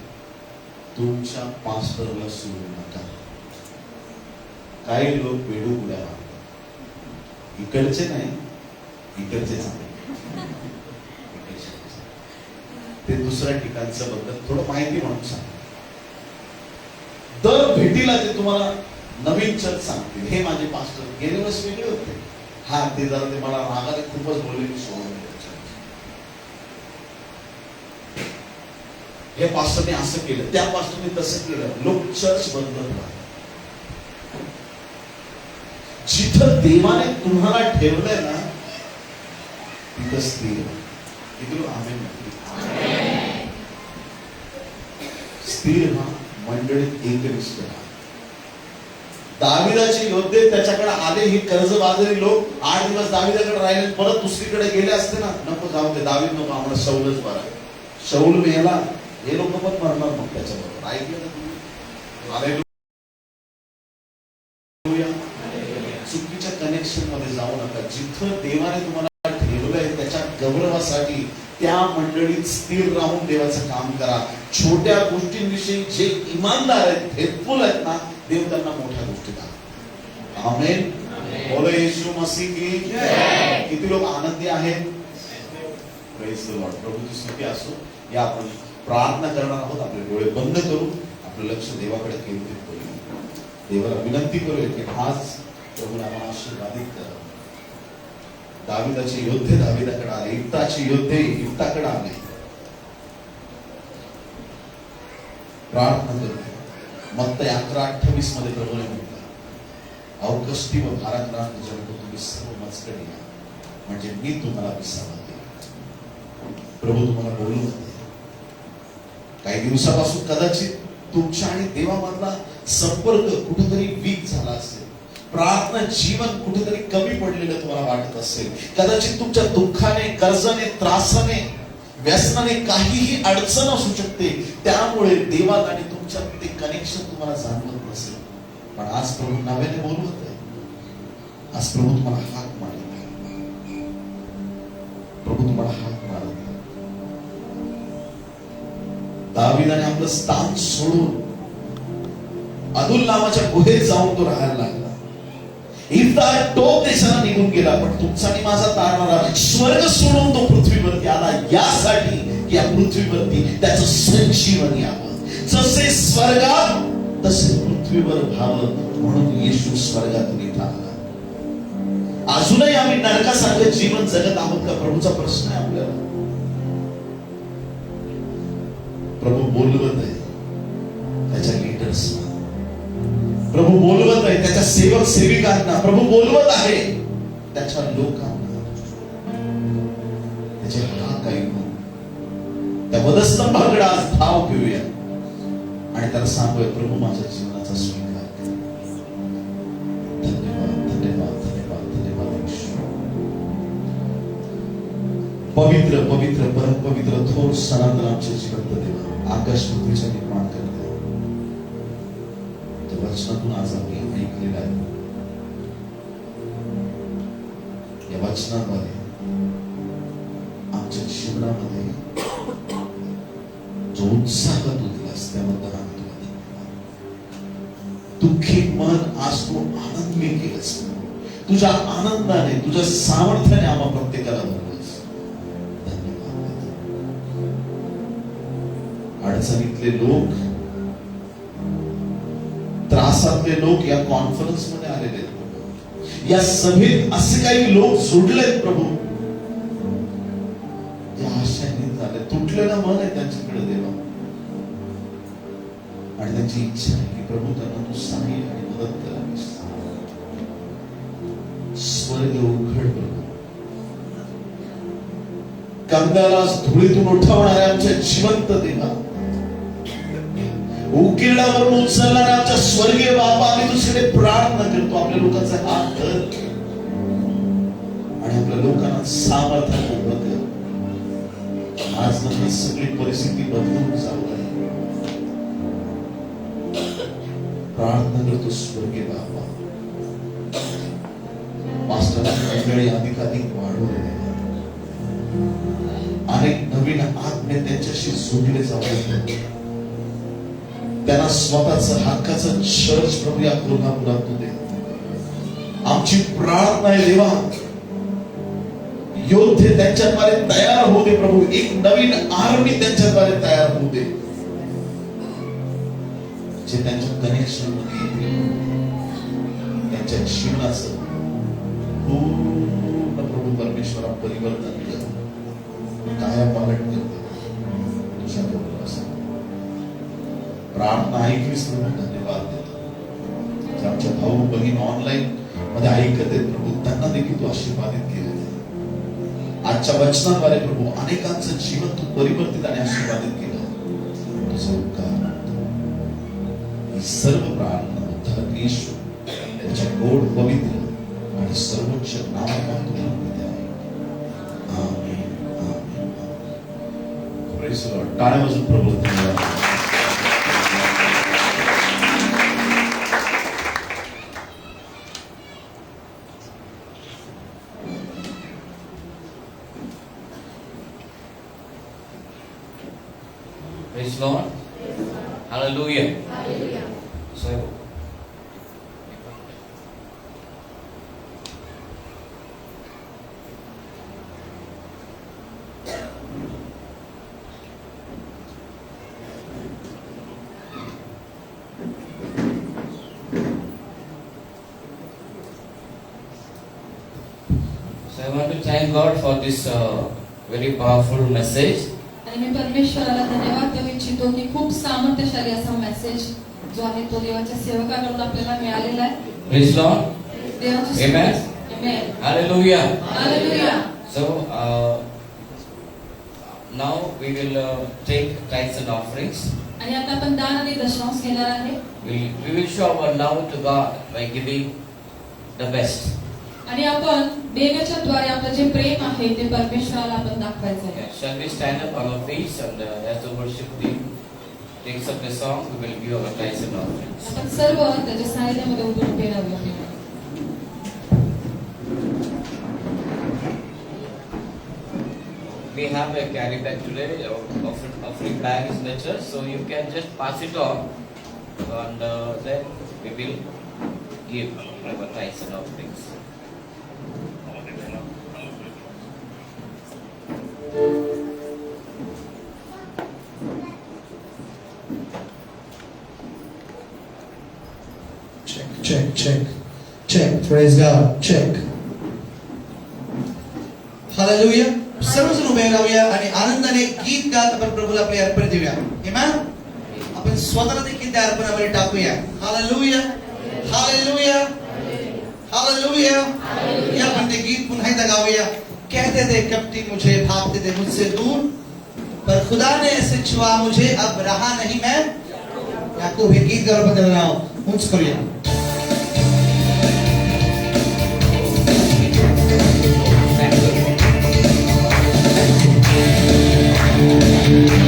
तुमच्या पास्टरला सोडू नका. काही लोक बेडू उड्या मारतात. इकडचे नाही, इकडचे चांगले. ते दुसऱ्या ठिकाणचं बद्दल थोडं माहिती म्हणून सांग. दर भेटीला ते तुम्हाला नवीन चर्च सांगतील. हे माझे पास्टर गेले वर्ष वेगळे होते. हा ते जरा ते मला रागाने खूपच बोलले की सोडून दिलं चर्च. हे पास्टरने असं केलं, त्या पास्टरने तसं केलं. लोक चर्च बदलत राहतात. जिथं देवाने तुम्हाला ठेवलंय ना तिथं स्थिर. इकडून आमेन. स्थिर हा मंडळीत एकनिष्ठ राहा. दाविदाचे योद्धे त्याच्याकडे आले. ही कर्जबाजारी लोक 8 दिवस दाविदाकडे राहिले, परत दुसरीकडे गेले असते ना, नको जाऊ दे, दावीद नको, आम्हाला शौलच बरा. शौल मेला, हे लोक पण मरणार मग त्याच्याबरोबर. ऐकलं ना तुम्ही? हालेलुया. चुकीच्या कनेक्शन मध्ये जाऊ नका. जिथं देवाने तुम्हाला ठेवलंय त्याच्या गौरवासाठी त्या मंडळीत स्थिर राहून देवाचं काम करा. छोट्या गोष्टींविषयी जे इमानदार आहेत, फेथफुल आहेत ना, देव त्यांना मोठ्या गोष्टी दाखवतो. आमेन. बोलो येशू मसीह की जय. किती लोक आनंदी आहेत? Praise the Lord. प्रभूची स्तुती असो. या आपण प्रार्थना करणार आहोत. आपले डोळे बंद करू, आपलं लक्ष देवाकडे केंद्रित करू. देवाला विनंती करूया की आज प्रभूने आम्हाला आशीर्वादित करा. दाविदाचे योद्धे दाविदाकडे आले, इफ्ताचे योद्धे इफ्ताकडे आले. प्रार्थना करतो. मत्तई 11:28 मध्ये प्रभूने म्हटलं, अवकष्टी व भाराक्रांत जनतो तुम्ही सर्व मजकडे या, म्हणजे मी तुम्हाला विसावा देईन. प्रभू तुम्हाला बोलू होते. काही दिवसापासून कदाचित तुमच्या आणि देवामधला संपर्क कुठेतरी वीक झाला असेल. प्रार्थना जीवन कुठेतरी कमी पडलेलं तुम्हाला वाटत असेल. कदाचित तुमच्या दुःखाने, कर्जाने, त्रासाने, व्यसनाने काहीही अडचण असू शकते. त्यामुळे देवात आणि तुमच्यात ते कनेक्शन तुम्हाला जाणवत नसेल. पण आज प्रभू नावाने बोलवत आहे. आज प्रभू तुम्हाला हाक मारत आहे. प्रभू तुम्हाला हाक मारत आहे. दाविदाने आपलं स्थान सोडून अदुल नावाच्या गुहेत जाऊन तो राहायला लागला. इफ्ता टोप देशाला निघून गेला, पण तुमचा आणि माझा तारणारा स्वर्ग सोडून तो पृथ्वीवरती आला, यासाठी की या पृथ्वीवरती त्याचं संजीवन यावं. जसे स्वर्गात तसे पृथ्वीवर व्हावं, म्हणून येशू स्वर्गातून इथं आला. अजूनही आम्ही नरकासारखं जीवन जगत आहोत का? प्रभूचा प्रश्न आहे आपल्याला. प्रभू बोलवत आहे त्याच्या लीडर्सना. प्रभू बोलवत आहे त्याच्या सेवक सेविकांना. प्रभू बोलवत आहे त्याच्या लोकांना. त्याचे हाक ऐकून त्या वधस्तंभाकडे आज धाव घेऊया आणि त्याला सांगूया, प्रभू माझ्या जीवनाचा स्वीकार कर. धन्यवाद, धन्यवाद, धन्यवाद, धन्यवाद. पवित्र पवित्र परम पवित्र थोर सनातन आमचे जिवंत देवा, आकाश पृथ्वीचा निर्माण करते. वचनातून आज आम्ही ऐकलेलं आहे. या वचनाद्वारे आमच्या जीवनामध्ये जो उत्साह तू दिलास त्याबद्दल आम्ही तुला धन्यवाद. दुःखी मन आज तू आनंदी केलंस. तुझ्या आनंदाने, तुझ्या सामर्थ्याने आम्हा प्रत्येकाला भरलंस. धन्यवाद. अडचणीतले लोक, त्रासातले लोक या कॉन्फरन्स मध्ये आलेले आहेत. या सभेत असे काही लोक जोडलेत प्रभू, जे आशाने झाले. तुटलेलं मन आहे त्यांच्याकडे देवा, आणि त्यांची इच्छा आहे की प्रभू त्यांना तू सहाय्य आणि मदत करावीस. स्वर्ग उघड प्रभू. कंगाला धुळीतून उठवणाऱ्या आमच्या जिवंत देवा, उकिरड्यावरून उचलणाऱ्या आमच्या स्वर्गीय बापा, आम्ही तुझ्याकडे प्रार्थना करतो. आपल्या लोकांचा हात धर आणि आपल्या लोकांना सामर्थ्याने उभं कर. आज नंतर सगळी परिस्थिती बदलून जाऊ आहे. प्रार्थना करतो स्वर्गीय बापा, मास्टरांची मंडळी अधिकाधिक वाढू दे. अनेक नवीन आत्मे त्यांच्याशी जोडले जाऊ. त्यांना स्वतःच हक्काचं चर्च प्रभू या कोल्हापुरात तू दे. आमची प्रार्थना आहे देवा, योद्धे त्यांच्याद्वारे तयार होऊ दे प्रभू, एक नवीन आर्मी त्यांच्याद्वारे तयार होऊ दे, जे त्यांच्या कनेक्शन मध्ये त्यांच्या जीवनाचं पूर्ण प्रभू परमेश्वरा परिवर्तन कर, कायापालट कर तुझ्या बरोबर असं प्रार्थना ऐकलीस प्रभू, धन्यवाद देतो. आमच्या भाऊ बहीण ऑनलाईन मध्ये ऐकत आहेत प्रभू, त्यांना देखील तू आशीर्वादित केलेलं आहे. आजच्या वचनाद्वारे प्रभू अनेकांचं जीवन तू परिवर्तित आणि आशीर्वादित केलं. तुझं उपकार ही सर्व प्रार्थना उद्धार येशू त्याच्या गोड पवित्र आणि सर्वोच्च नावात तुला द्या. Amen, amen, amen. Praise the Lord. टाळ्या वाजवून प्रभू धन्यवाद. Praise Lord. Hallelujah. So, I want to thank God for this very powerful message. आणि मी परमेश्वराला धन्यवाद देऊ इच्छितो की खूप सामर्थ्यशाली असा मेसेज जो आहे तो देवाच्या सेवकाकडून आपल्याला मिळालेला आहे. Praise Lord. देवाची Amen. Amen. Hallelujah. Hallelujah. So now we will take tithes and offerings. आणि आता आपण दान आणि दशमांश घेणार आहे. We will show our love to God by giving the best. आणि आपण देण्याच्या द्वारे आपलं जे प्रेम आहे ते परमेश्वराला आपण दाखवायचं आहे. Okay. Shall we stand up on our feet and as the worship team takes up the song, we will give our tithes and offerings. आपण सर्व त्याच्या सानिध्यामध्ये उभे राहूया. We have a carry bag today, offering bag is in the church, so you can just pass it on, and then we will give our tithes and offerings. Check. Praise God. Check. Hallelujah. सर्वजण उभे राहूया आणि आनंदाने गीत गात आपण प्रभूला आपले अर्पण देऊया. Amen. आपण स्वतःला देखील त्या अर्पणामध्ये टाकूया. Hallelujah. Hallelujah. Hallelujah. या आपण ते गीत पुन्हा एकदा गाऊया. कहते थे कपटी मुझे भागते थे मुझसे दूर, पर खुदा ने ऐसे छुआ मुझे अब रहा नहीं मैं. याकूब हे गीत गाऊन आपण रहा हूं. उंच करूया. Thank you.